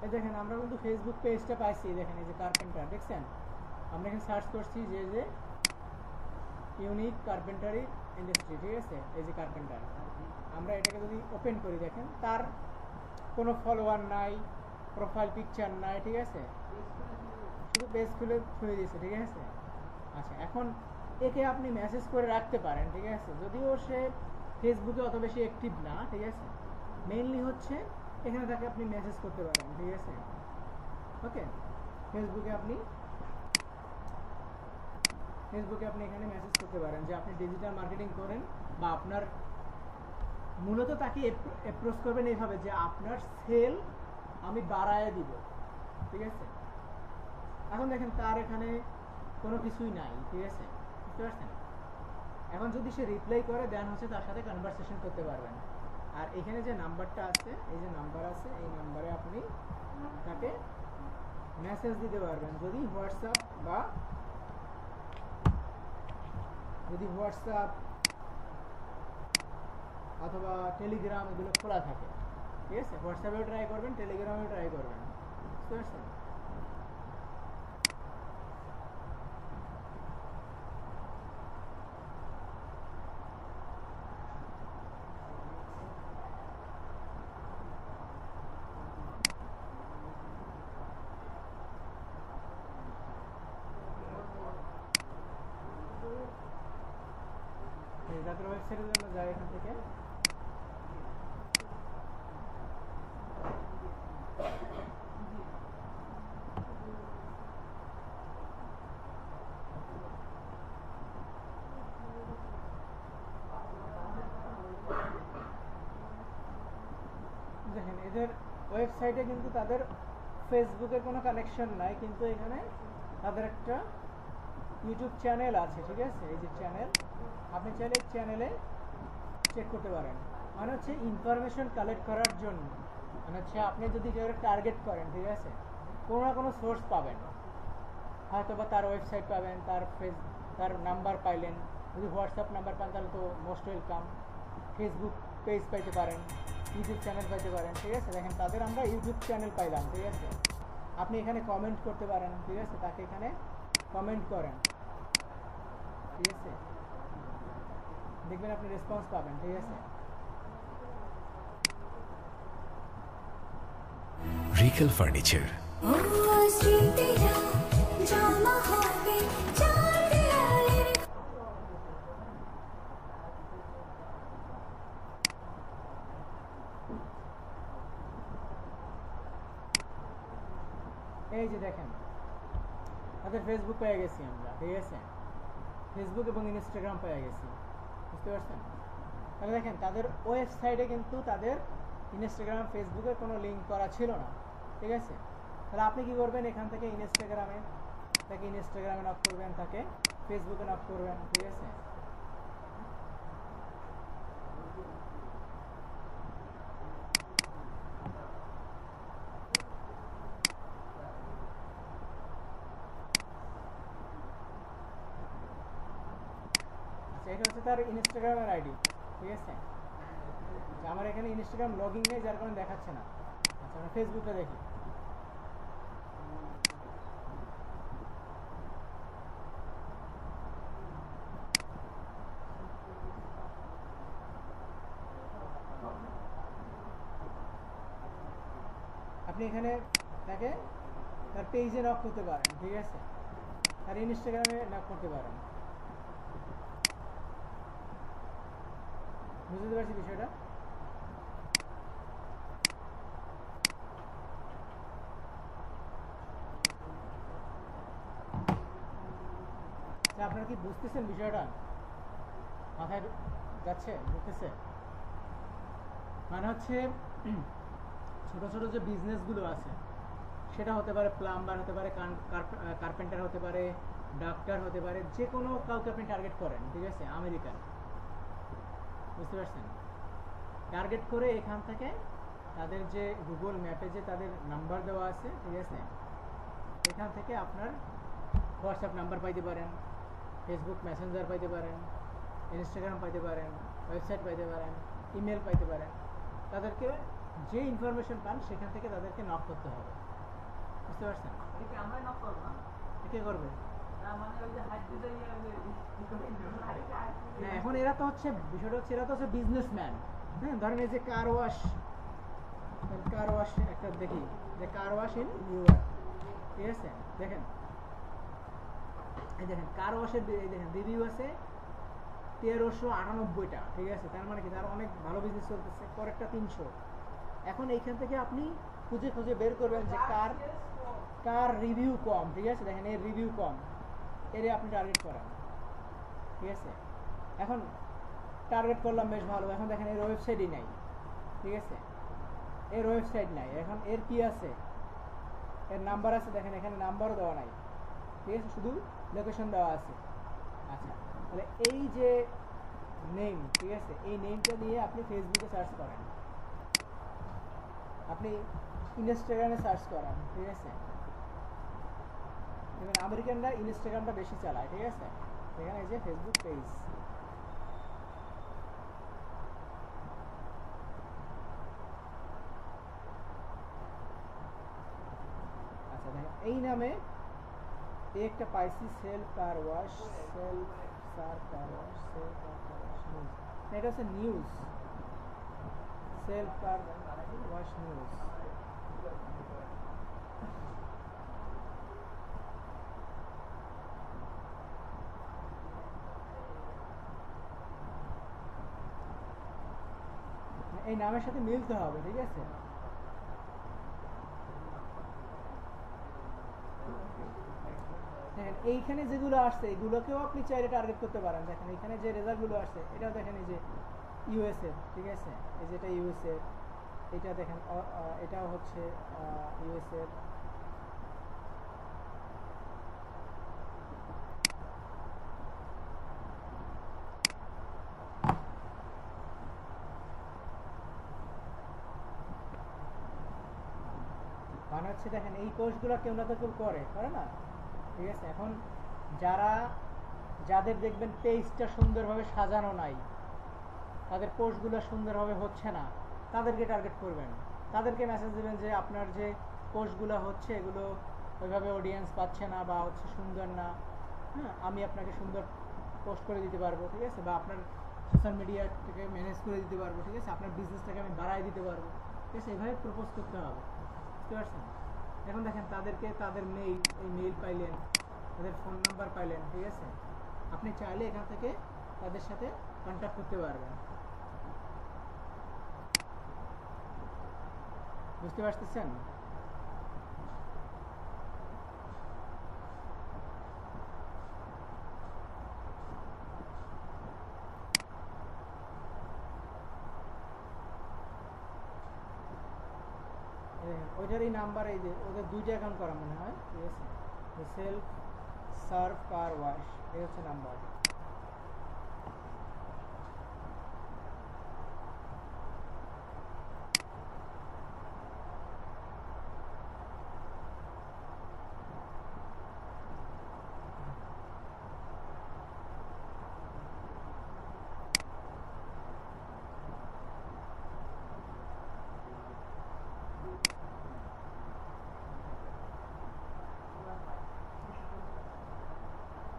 এই দেখেন আমরা কিন্তু ফেসবুক পেজটা পাইছি। দেখেন এই যে কার্পেন্টার, দেখছেন আমরা এখানে সার্চ করছি যে ইউনিক কার্পেন্টারি ইন্ডাস্ট্রি। ঠিক আছে, এই যে কার্পেন্টার, আমরা এটাকে যদি ওপেন করি দেখেন তার কোনো ফলোয়ার নাই, প্রোফাইল পিকচার নাই। ঠিক আছে, শুধু পেজ খুলে ছুঁয়ে দিয়েছে। ঠিক আছে, আচ্ছা এখন একে আপনি মেসেজ করে রাখতে পারেন। ঠিক আছে, যদিও সে ফেসবুকে অত বেশি অ্যাক্টিভ না। ঠিক আছে, মেইনলি হচ্ছে এখানে তাকে আপনি মেসেজ করতে পারেন। ঠিক আছে, ওকে, ফেসবুকে আপনি এখানে মেসেজ করতে পারেন যে আপনি ডিজিটাল মার্কেটিং করেন, বা আপনার মূলত তাকে অ্যাপ্রোচ করবেন এইভাবে যে আপনার সেল আমি বাড়ায় দিব। ঠিক আছে, এখন দেখেন তার এখানে কোনো কিছুই নাই। ঠিক আছে, বুঝতে পারছেন? এখন যদি সে রিপ্লাই করে দেন হচ্ছে তার সাথে কনভারসেশন করতে পারবেন। আর এখানে যে নাম্বারটা আছে, এই যে নাম্বার আছে, এই নাম্বারে আপনি তাকে মেসেজ দিতে পারবেন। যদি হোয়াটসঅ্যাপ অথবা টেলিগ্রাম এগুলো খোলা থাকে। ঠিক আছে, হোয়াটসঅ্যাপেও ট্রাই করবেন, টেলিগ্রামেও ট্রাই করবেন। বুঝতে পারছেন? তাদের ওয়েবসাইটে আমরা যাই, এখান থেকে দেখেন এদের ওয়েবসাইটে কিন্তু তাদের ফেসবুকের কোনো কানেকশন নাই, কিন্তু এখানে তাদের একটা ইউটিউব চ্যানেল আছে। ঠিক আছে, এই যে চ্যানেল, আপনি চাইলে চ্যানেলে চেক করতে পারেন। মানে হচ্ছে ইনফরমেশন কালেক্ট করার জন্য, মানে হচ্ছে আপনি যদি কেউ টার্গেট করেন, ঠিক আছে, কোনো না কোনো সোর্স পাবেন, হয়তো বা তার ওয়েবসাইট পাবেন, তার নাম্বার পাইলেন। যদি হোয়াটসঅ্যাপ নাম্বার পান তাহলে তো মোস্ট ওয়েলকাম। ফেসবুক পেজ পাইতে পারেন, ইউটিউব চ্যানেল পাইতে পারেন। ঠিক আছে, দেখেন তাদের আমরা ইউটিউব চ্যানেল পাইলাম। ঠিক আছে, আপনি এখানে কমেন্ট করতে পারেন। ঠিক আছে, তাকে এখানে কমেন্ট করেন। ঠিক আছে, দেখবেন আপনি রেসপন্স পাবেন। ঠিক আছে, রিকেল ফার্নিচার। এই যে দেখেন তাদের ফেসবুক পেয়ে গেছি আমরা। ঠিক আছে, ফেসবুক এবং ইনস্টাগ্রাম পেয়ে গেছি। বুঝতে পারছেন? তাহলে দেখেন তাদের ওয়েবসাইটে কিন্তু তাদের ইনস্টাগ্রাম ফেসবুকে কোনো লিঙ্ক করা ছিল না। ঠিক আছে, তাহলে আপনি কি করবেন, এখান থেকে তাকে ইনস্টাগ্রামে নক করবেন, তাকে ফেসবুকে নক করবেন। ঠিক আছে, এটা হচ্ছে তার ইনস্টাগ্রামের আইডি। ঠিক আছে, আমার এখানে ইনস্টাগ্রাম লগইন নেই, যার কারণে দেখাচ্ছে না। আচ্ছা, আমরা ফেসবুকটা দেখি। আপনি এখানে তাকে তার পেজে নক করতে পারেন। ঠিক আছে, তার ইনস্টাগ্রামে নক করতে পারেন। বুঝতে পারছি বিষয়টা? আপনারা কি বুঝতেছেন বিষয়টা? মাথায় যাচ্ছে? বুঝতেছে? মানে হচ্ছে ছোট ছোট যে বিজনেসগুলো আছে সেটা হতে পারে প্লাম্বার হতে পারে, কার্পেন্টার হতে পারে, ডাক্তার হতে পারে, যে কোনো কাউকে আপনি টার্গেট করেন, ঠিক আছে, আমেরিকান, বুঝতে পারছেন? টার্গেট করে এখান থেকে তাদের যে গুগল ম্যাপে যে তাদের নাম্বার দেওয়া আছে, ঠিক আছে, এখান থেকে আপনার হোয়াটসঅ্যাপ নাম্বার পাইতে পারেন, ফেসবুক মেসেঞ্জার পাইতে পারেন, ইনস্টাগ্রাম পাইতে পারেন, ওয়েবসাইট পাইতে পারেন, ইমেল পাইতে পারেন। তাদেরকে যে ইনফরমেশন পান সেখান থেকে তাদেরকে নক করতে হবে, বুঝতে পারছেন? কে করবে না, এখন এরা তো হচ্ছে, বিষয়টা হচ্ছে এরা তো হচ্ছে বিজনেসম্যান। হ্যাঁ, ধরেন এই যে কার ওয়াশ একটা দেখি, যে কার ওয়াশ ইন নিউইয়র্ক, ঠিক আছে, দেখেন এই দেখেন কার ওয়াশের এই দেখেন রিভিউ আছে 1398টা, ঠিক আছে, তার মানে কি তার অনেক ভালো বিজনেস চলতেছে, পরেরটা 300। এখন এইখান থেকে আপনি খুঁজে খুঁজে বের করবেন যে কার রিভিউ কম, ঠিক আছে, দেখেন এর রিভিউ কম, এর আপনি টার্গেট করেন, ঠিক আছে। এখন টার্গেট করলাম বেশ ভালো, এখন দেখেন এর ওয়েবসাইটই নাই, ঠিক আছে, এর ওয়েবসাইট নাই, এখন এর কি আছে, এর নাম্বার আছে, দেখেন এখানে নাম্বারও দেওয়া নাই, ঠিক আছে, শুধু লোকেশন দেওয়া আছে। আচ্ছা, তাহলে এই যে নেম, ঠিক আছে, এই নেমটা দিয়ে আপনি ফেসবুকে সার্চ করেন, আপনি ইনস্টাগ্রামে সার্চ করেন, ঠিক আছে, এবার আমেরিকানরা ইনস্টাগ্রামটা বেশি চালায়, ঠিক আছে, এখানে এই যে ফেসবুক পেজ, আচ্ছা দেখেন এই নামে এই একটা পাইছি, সেলফ কার ওয়াশ নিউজ, এটা হচ্ছে news, self car wash news. এই নামের সাথে মিলতে হবে, ঠিক আছে। দেখেন এইখানে যেগুলো আসছে এগুলোকেও আপনি চাইলে টার্গেট করতে পারেন। দেখেন এখানে যে রেজাল্টগুলো আসছে এটাও দেখেন, এই যে ইউএসএ, ঠিক আছে, এই যেটা ইউএসএ, এটা দেখেন এটাও হচ্ছে ইউএসএ। মানে হচ্ছে দেখেন এই কোর্সগুলো কেউ না তো কেউ করে না, ঠিক আছে। এখন যাদের দেখবেন পেজটা সুন্দরভাবে সাজানো নাই, তাদের পোস্টগুলো সুন্দরভাবে হচ্ছে না, তাদেরকে টার্গেট করবেন, তাদেরকে মেসেজ দেবেন যে আপনার যে পোস্টগুলো হচ্ছে এগুলো ওইভাবে অডিয়েন্স পাচ্ছে না বা হচ্ছে সুন্দর না, হ্যাঁ, আমি আপনাকে সুন্দর পোস্ট করে দিতে পারবো, ঠিক আছে, বা আপনার সোশ্যাল মিডিয়াটাকে ম্যানেজ করে দিতে পারবো, ঠিক আছে, আপনার বিজনেসটাকে আমি বাড়াই দিতে পারবো, ঠিক আছে, এভাবে প্রপোজ করতে হবে, বুঝতে পারছেন? এখন দেখেন তাদেরকে তাদের মেইল, এই মেইল পাইলেন, তাদের ফোন নাম্বার পাইলেন, ঠিক আছে, আপনি চাইলে এখান থেকে তাদের সাথে কন্ট্যাক্ট করতে পারবেন, বুঝতে পারতেছেন? ওইটারই নাম্বার, এই যে ওদের 2টা অ্যাকাউন্ট করা মনে হয়, ঠিক আছে, সেলফ সার্ভ কার ওয়াশ, এই হচ্ছে নাম্বার।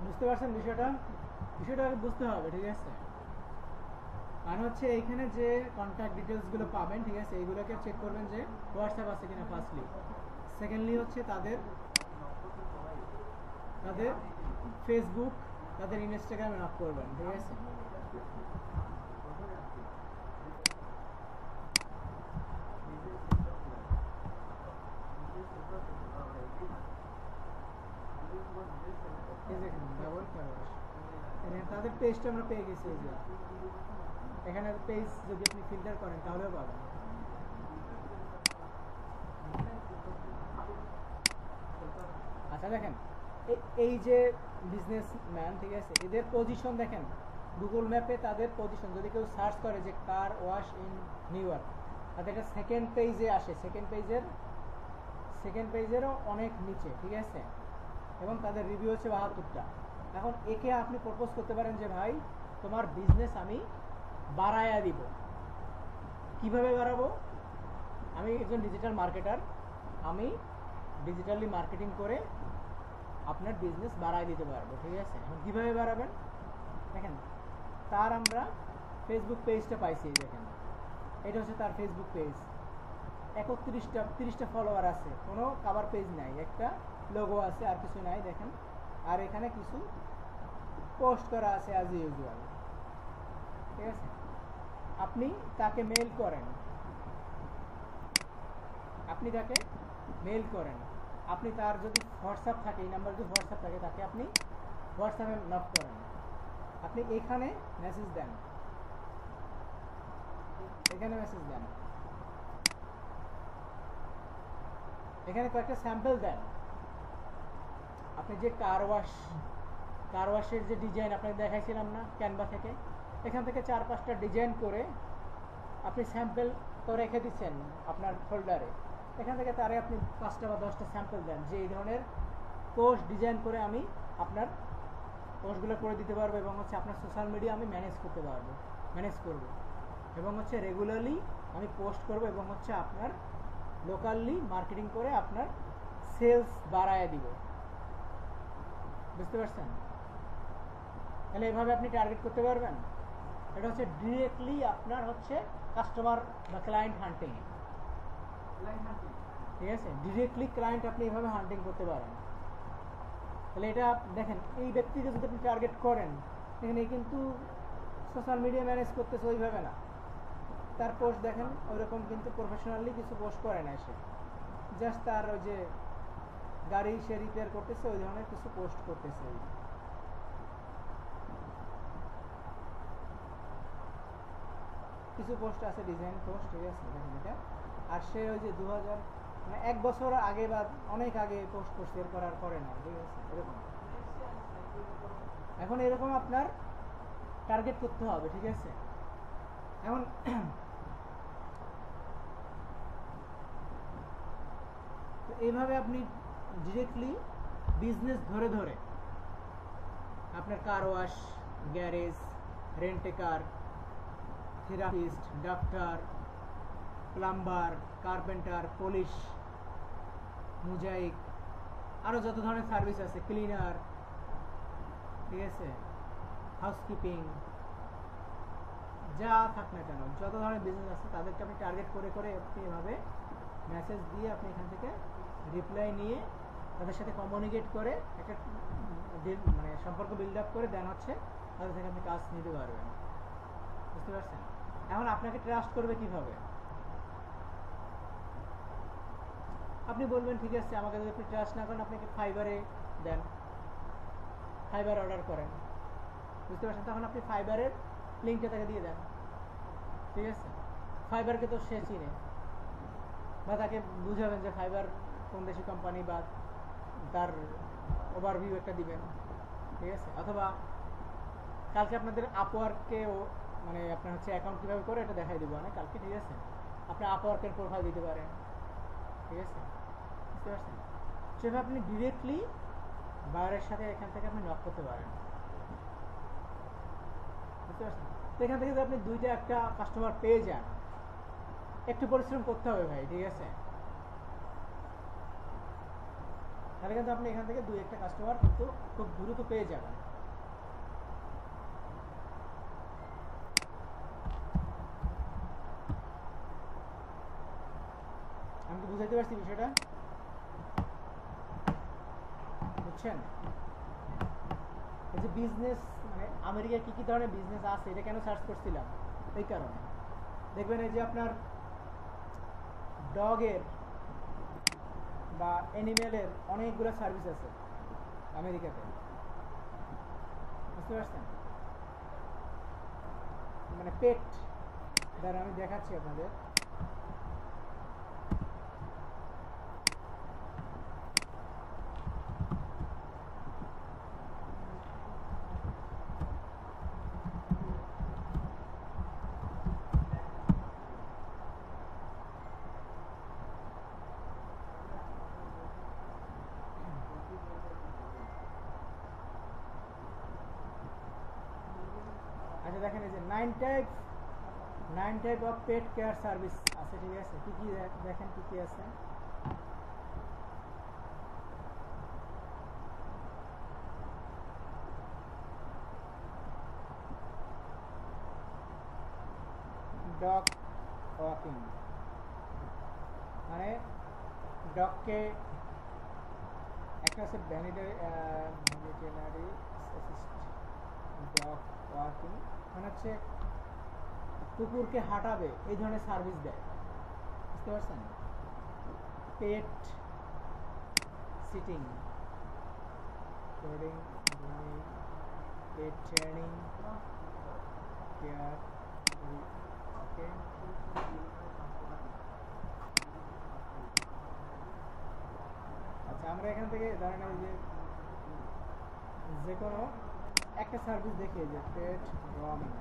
বুঝতে পারছেন বিষয়টা বুঝতে হবে, ঠিক আছে। মানে হচ্ছে এইখানে যে কন্ট্যাক্ট ডিটেলসগুলো পাবেন, ঠিক আছে, এইগুলোকে চেক করবেন যে হোয়াটসঅ্যাপ আছে কিনা ফার্স্টলি, সেকেন্ডলি হচ্ছে তাদের ফেসবুক, তাদের ইনস্টাগ্রামে নক করবেন, ঠিক আছে। তাদের পেজটা আমরা পেয়ে গেছি, এই যে এখানে পেজ যদি আপনি ফিল্টার করেন তাহলেও পাবেন। দেখেন এই যে বিজনেসম্যান, ঠিক আছে, এদের পজিশন দেখেন গুগল ম্যাপে, তাদের পজিশন যদি কেউ সার্চ করে যে car wash in new York, তাদের এটা সেকেন্ড পেজে আসে, সেকেন্ড পেজেরও অনেক নিচে, ঠিক আছে, এবং তাদের রিভিউ হচ্ছে 72টা। এখন একে আপনি প্রপোজ করতে পারেন যে ভাই তোমার বিজনেস আমি বাড়ায়া দিব। কিভাবে বাড়াবো? আমি একজন ডিজিটাল মার্কেটার, আমি ডিজিটালি মার্কেটিং করে আপনার বিজনেস বাড়ায় দিতে পারবো, ঠিক আছে। এখন কীভাবে বাড়াবেন? দেখেন তার আমরা ফেসবুক পেজটা পাইছি, দেখেন এটা হচ্ছে তার ফেসবুক পেজ, 30টা ফলোয়ার আছে, কোনো কভার পেজ নাই, একটা লোগো আছে আর কিছু নাই, দেখেন। আর এখানে কিছু পোস্ট করা আছে অ্যাজ ইউজুয়াল, ঠিক আছে। আপনি তাকে মেল করেন, আপনি তার যদি হোয়াটসঅ্যাপ থাকে, এই নাম্বার যদি হোয়াটসঅ্যাপ থাকে, তাকে আপনি হোয়াটসঅ্যাপে নক করেন, আপনি এখানে মেসেজ দেন, এখানে কয়েকটা স্যাম্পল দেন। আপনি যে কার ওয়াশের যে ডিজাইন আপনাকে দেখাইছিলাম না ক্যানভা থেকে, এখান থেকে 4-5টা ডিজাইন করে আপনি স্যাম্পল তো রেখে দিচ্ছেন আপনার ফোল্ডারে, এখান থেকে তারে আপনি 5টা বা 10টা স্যাম্পল দেন যে এই ধরনের পোস্ট ডিজাইন করে আমি আপনার পোস্টগুলো করে দিতে পারবো, এবং হচ্ছে আপনার সোশ্যাল মিডিয়া আমি ম্যানেজ করব, এবং হচ্ছে রেগুলারলি আমি পোস্ট করব, এবং হচ্ছে আপনার লোকালি মার্কেটিং করে আপনার সেলস বাড়ায় দিব। বুঝতে পারছেন? তাহলে এভাবে আপনি টার্গেট করতে পারবেন। এটা হচ্ছে ডিরেক্টলি আপনার হচ্ছে কাস্টমার বা ক্লায়েন্ট হান্টিং, ঠিক আছে। ডিরেক্টলি ক্লায়েন্ট আপনি এভাবে হান্টিং করতে পারেন। তাহলে এটা দেখেন, এই ব্যক্তিকে যদি আপনি টার্গেট করেন, এখানে কিন্তু সোশ্যাল মিডিয়া ম্যানেজ করতেছে ওইভাবে না, তার পোস্ট দেখেন ওইরকম কিন্তু প্রফেশনালি কিছু পোস্ট করে না, সে জাস্ট তার ওই যে গাড়ি সে রিপেয়ার করতেছে ওই ধরনের কিছু পোস্ট করতেছে। কিছু পোস্ট আছে ডিজাইন পোস্ট, ঠিক আছে, দেখেন এটা। আর সে ওই যে 2000 মানে 1 বছর আগে বা অনেক আগে পোস্ট করছে, এরপর আর করে না, ঠিক আছে, এরকম। এখন এরকম আপনার টার্গেট করতে হবে, ঠিক আছে। এখন এইভাবে আপনি ডিরেক্টলি বিজনেস ধরে আপনার কার ওয়াশ, গ্যারেজ, রেন্টে car, therapist, doctor, plumber, carpenter, polish, mosaic, আরও যত ধরনের সার্ভিস আছে, ক্লিনার, ঠিক আছে, হাউসকিপিং, যা থাক না কেন, যত ধরনের বিজনেস আছে তাদেরকে আপনি টার্গেট করে আপনি এভাবে মেসেজ দিয়ে আপনি এখান থেকে রিপ্লাই নিয়ে তাদের সাথে কমিউনিকেট করে একটা মানে সম্পর্ক বিল্ড আপ করে দেন হচ্ছে তাদের থেকে আপনি কাজ নিতে পারবেন। বুঝতে পারছেন? এখন আপনাকে ট্রাস্ট করবে কিভাবে? আপনি বলবেন ঠিক আছে, আমাকে যদি আপনি ট্রাস্ট না করেন আপনাকে ফাইবারে দেন, ফাইবার অর্ডার করেন। বুঝতে পারছেন? তখন আপনি ফাইবারের লিঙ্কটা তাকে দিয়ে দেন, ঠিক আছে। ফাইবারকে তো সে চিনে, বা তাকে বুঝাবেন যে ফাইবার কোন দেশি কোম্পানি, বা তার ওভারভিউ একটা দিবেন, ঠিক আছে। অথবা কালকে আপনাদের আপওয়ার্ককেও মানে আপনার হচ্ছে অ্যাকাউন্ট কীভাবে করে এটা দেখাই দেবো না কালকে, ঠিক আছে। আপনি আপওয়ার্কের প্রোফাইল দিতে পারেন, ঠিক আছে। বুঝতে পারছেন? সেভাবে আপনি ডিরেক্টলি বায়ারের সাথে এখান থেকে আপনি নক করতে পারেন। বুঝতে পারছেন? তো এখান থেকে যদি আপনি 2টা একটা কাস্টমার পেয়ে যান, একটু পরিশ্রম করতে হবে ভাই, ঠিক আছে। তাহলে কিন্তু আপনি এখান থেকে 2-1টা কাস্টমার কিন্তু খুব দ্রুত পেয়ে যাবেন। আমি কি বুঝাইতে পারছি বিষয়টা? বুঝছেন? এই যে বিজনেস মানে আমেরিকায় কি ধরনের বিজনেস আছে এটা কেন সার্চ করছিলাম, এই কারণে। দেখবেন এই যে আপনার ডগের বা অ্যানিমেলের অনেকগুলো সার্ভিস আছে আমেরিকাতে। বুঝতে পারছেন? মানে পেট দ্বারা আমি দেখাচ্ছি আপনাদের। 9 type of pet care service আছে, ঠিক আছে? কি কি দেখেন কি কি আছে। ডগ ওয়াকিং মানে ডগকে একটা আছে ভ্যাটেরিনারি অ্যাসিস্ট, ডগ ওয়াকিং মানে হচ্ছে কুকুরকে হাঁটাবে এই ধরনের সার্ভিস দেয়, বুঝতে পারছেন? পেট সিটিং, পেট ট্রেনিং, কেয়ার, ওকে। আচ্ছা, আমরা এখান থেকে ধরেন এই যে কোনো একটা সার্ভিস দেখি, যে পেট গ্রুমিং।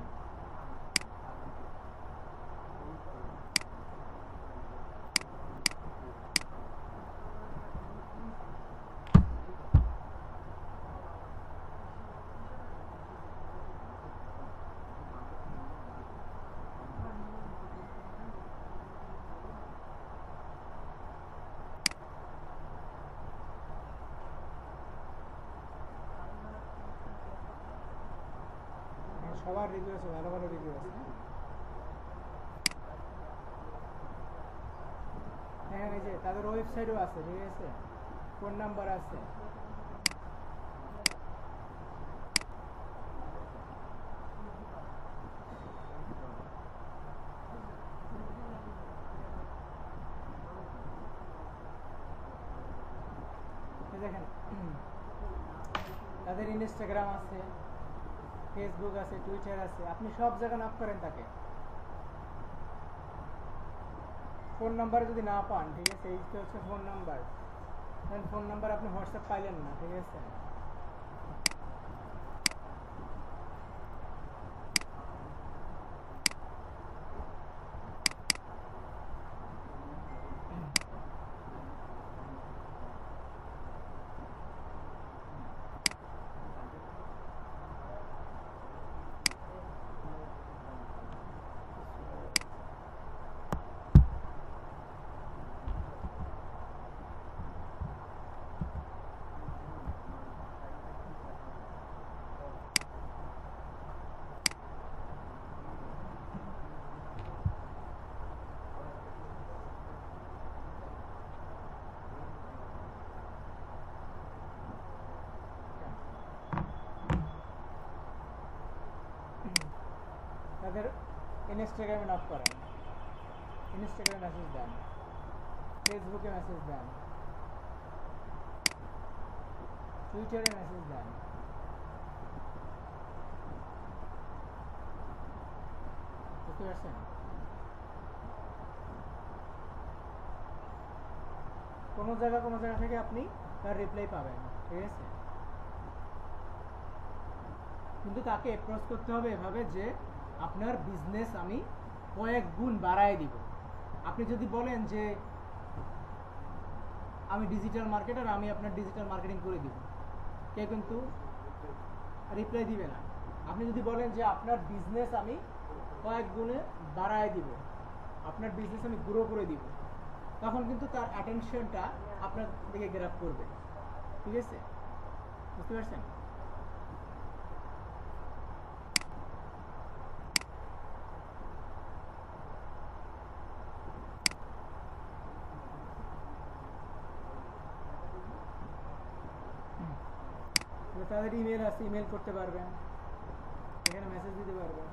সবার রিভিউ আছে, ভালো ভালো রিভিউ আছে। হ্যাঁ, এই যে তাদের ওয়েবসাইটও আছে, ঠিক আছে? ফোন নাম্বার আছে। দেখেন তাদের ইনস্টাগ্রাম আছে, ফেসবুক আছে, টুইটার আছে, আপনি সব জায়গায় নক করেন তাকে। ফোন নাম্বার যদি না পান, ঠিক আছে, এই তো হচ্ছে ফোন নাম্বার। ফোন নাম্বার আপনি হোয়াটসঅ্যাপ পাইলেন না, ঠিক আছে? তাদের ইনস্টাগ্রামে নক করেন, ইনস্টাগ্রামে মেসেজ দেন, ফেসবুকে মেসেজ দেন, টুইটারে মেসেজ দেন। বুঝতে পারছেন? কোনো জায়গা থেকে আপনি তার রিপ্লাই পাবেন, ঠিক আছে? কিন্তু তাকে অ্যাপ্রোচ করতে হবে এভাবে যে আপনার বিজনেস আমি কয়েক গুণ বাড়ায় দিব। আপনি যদি বলেন যে আমি ডিজিটাল মার্কেটার, আমি আপনার ডিজিটাল মার্কেটিং করে দিব, কেউ কিন্তু রিপ্লাই দিবে না। আপনি যদি বলেন যে আপনার বিজনেস আমি কয়েক গুণে বাড়ায় দিব, আপনার বিজনেস আমি গ্রো করে দিব, তখন কিন্তু তার অ্যাটেনশনটা আপনার দিকে গ্র্যাব করবে, ঠিক আছে? বুঝতে পারছেন? তাদের ইমেল আছে, ইমেল করতে পারবেন, এখানে মেসেজ দিতে পারবেন।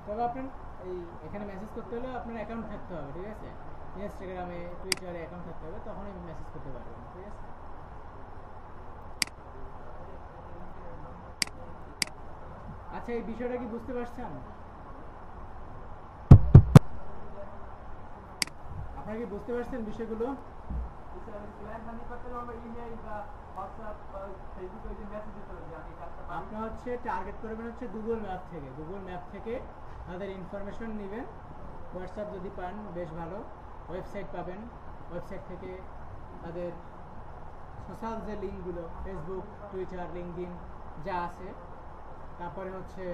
তবে আপনার এই এখানে মেসেজ করতে হলে আপনার অ্যাকাউন্ট থাকতে হবে, ঠিক আছে? ইনস্টাগ্রামে, টুইটারে অ্যাকাউন্ট থাকতে হবে, তখনই মেসেজ করতে পারবেন, ঠিক আছে? আচ্ছা, এই বিষয়টা কি বুঝতে পারছেন? আপনারা কি বুঝতে পারছেন বিষয়গুলো? আপনি হচ্ছে টার্গেট করবেন হচ্ছে গুগল ম্যাপ থেকে। গুগল ম্যাপ থেকে তাদের ইনফরমেশন নেবেন। হোয়াটসঅ্যাপ যদি পান বেশ ভালো, ওয়েবসাইট পাবেন, ওয়েবসাইট থেকে তাদের সোশ্যাল যে লিঙ্কগুলো ফেসবুক, টুইটার, লিঙ্কডইন যা আছে, তারপরে হচ্ছে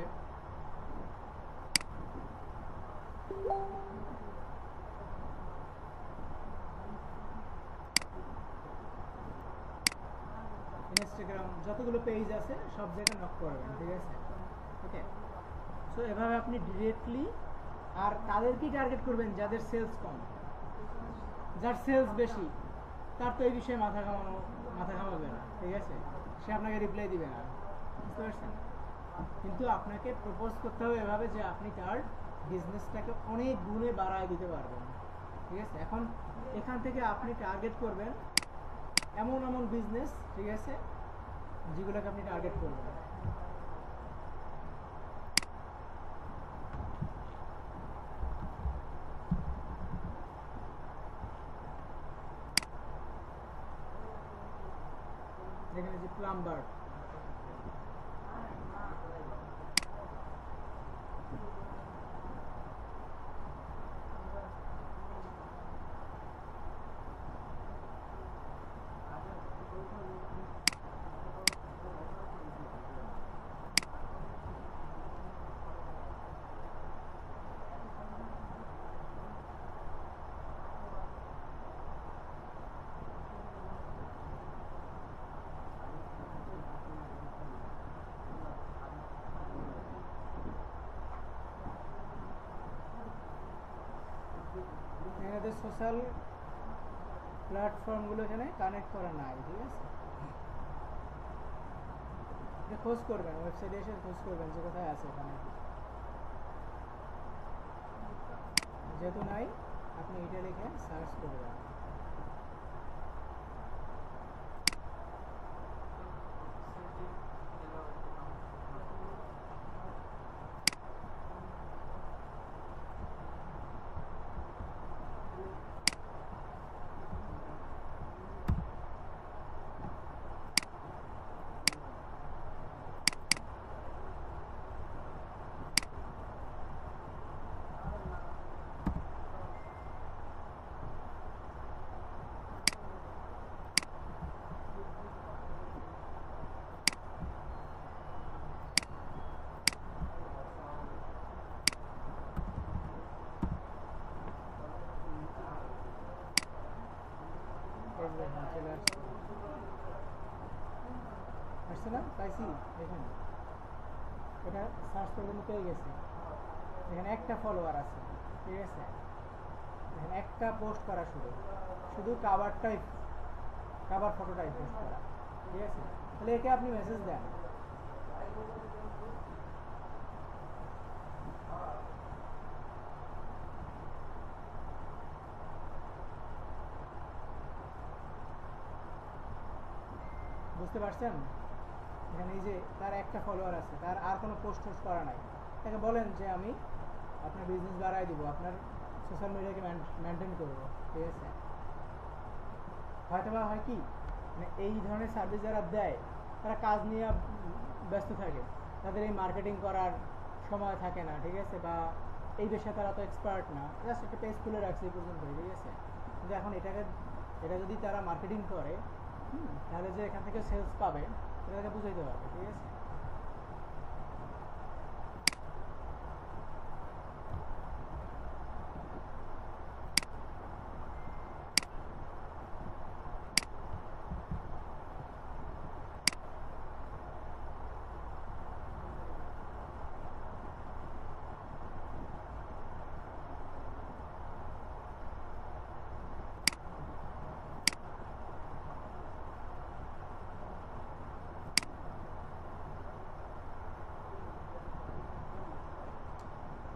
ইনস্টাগ্রাম, যতগুলো পেজ আছে সব জায়গায় নক করবেন, ঠিক আছে? ওকে, সো এভাবে আপনি ডিরেক্টলি, আর তাদেরকেই টার্গেট করবেন যাদের সেলস কম। যার সেলস বেশি তার তো এই বিষয়ে মাথা ঘামাবে না, ঠিক আছে? সে আপনাকে রিপ্লাই দিবে না, বুঝতে পারছেন? কিন্তু আপনাকে প্রপোজ করতে হবে এভাবে যে আপনি তার বিজনেসটাকে অনেক গুণে বাড়ায় দিতে পারবেন, ঠিক আছে? এখন এখান থেকে আপনি টার্গেট করবেন এমন এমন বিজনেস, ঠিক আছে, যেগুলোকে আপনি টার্গেট করবেন। এখানে যে প্লাম্বার, এখানে সোশ্যাল প্ল্যাটফর্মগুলো এখানে কানেক্ট করা নাই, ঠিক আছে? এটা খোঁজ করবেন, ওয়েবসাইটে এসে খোঁজ করবেন যে কোথায় আছে এখানে। যেহেতু নাই, আপনি এটা লিখে সার্চ করবেন। চলে আসছে না? পাইছি, এখানে এটা সার্চ করে কিন্তু পেয়ে গেছি। এখানে একটা ফলোয়ার আছে, ঠিক আছে? এখানে একটা পোস্ট করা, শুধু কাভার ফটোটাই পোস্ট করা, ঠিক আছে? তাহলে একে আপনি মেসেজ দেন। বুঝতে পারছেন? এখানে এই যে তার একটা ফলোয়ার আছে, তার আর কোনো পোস্ট করা নাই। তাকে বলেন যে আমি আপনার বিজনেস বাড়াই দিব, আপনার সোশ্যাল মিডিয়াকে মেনটেন করবো, ঠিক আছে? হয়তো বা হয় কি, মানে এই ধরনের সার্ভিস যারা দেয় তারা কাজ নিয়ে ব্যস্ত থাকে, তাদের এই মার্কেটিং করার সময় থাকে না, ঠিক আছে? বা এই বিষয়ে তারা তো এক্সপার্ট না, জাস্ট একটা পেজ খুলে রাখছে এই পর্যন্ত, ঠিক আছে? কিন্তু এখন এটা যদি তারা মার্কেটিং করে, তাহলে যে এখান থেকে সেলস পাবে এটাকে বুঝাইতে হবে, ঠিক আছে?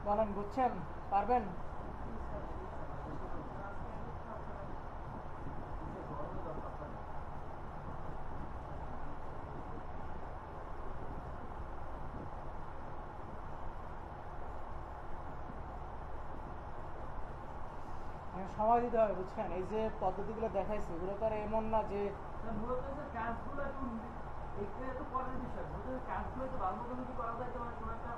বলেন, বুঝছেন? পারবেন? সময় দিতে হবে, বুঝছেন? এই যে পদ্ধতিগুলো দেখাইছে এগুলো তো আর এমন না যে মূলত যে কাজগুলো একটু এখানে তো পরের বিষয়, মূলত কাজগুলো একটু ভালো মতো যদি করা যায় তো মানে কোনো একটা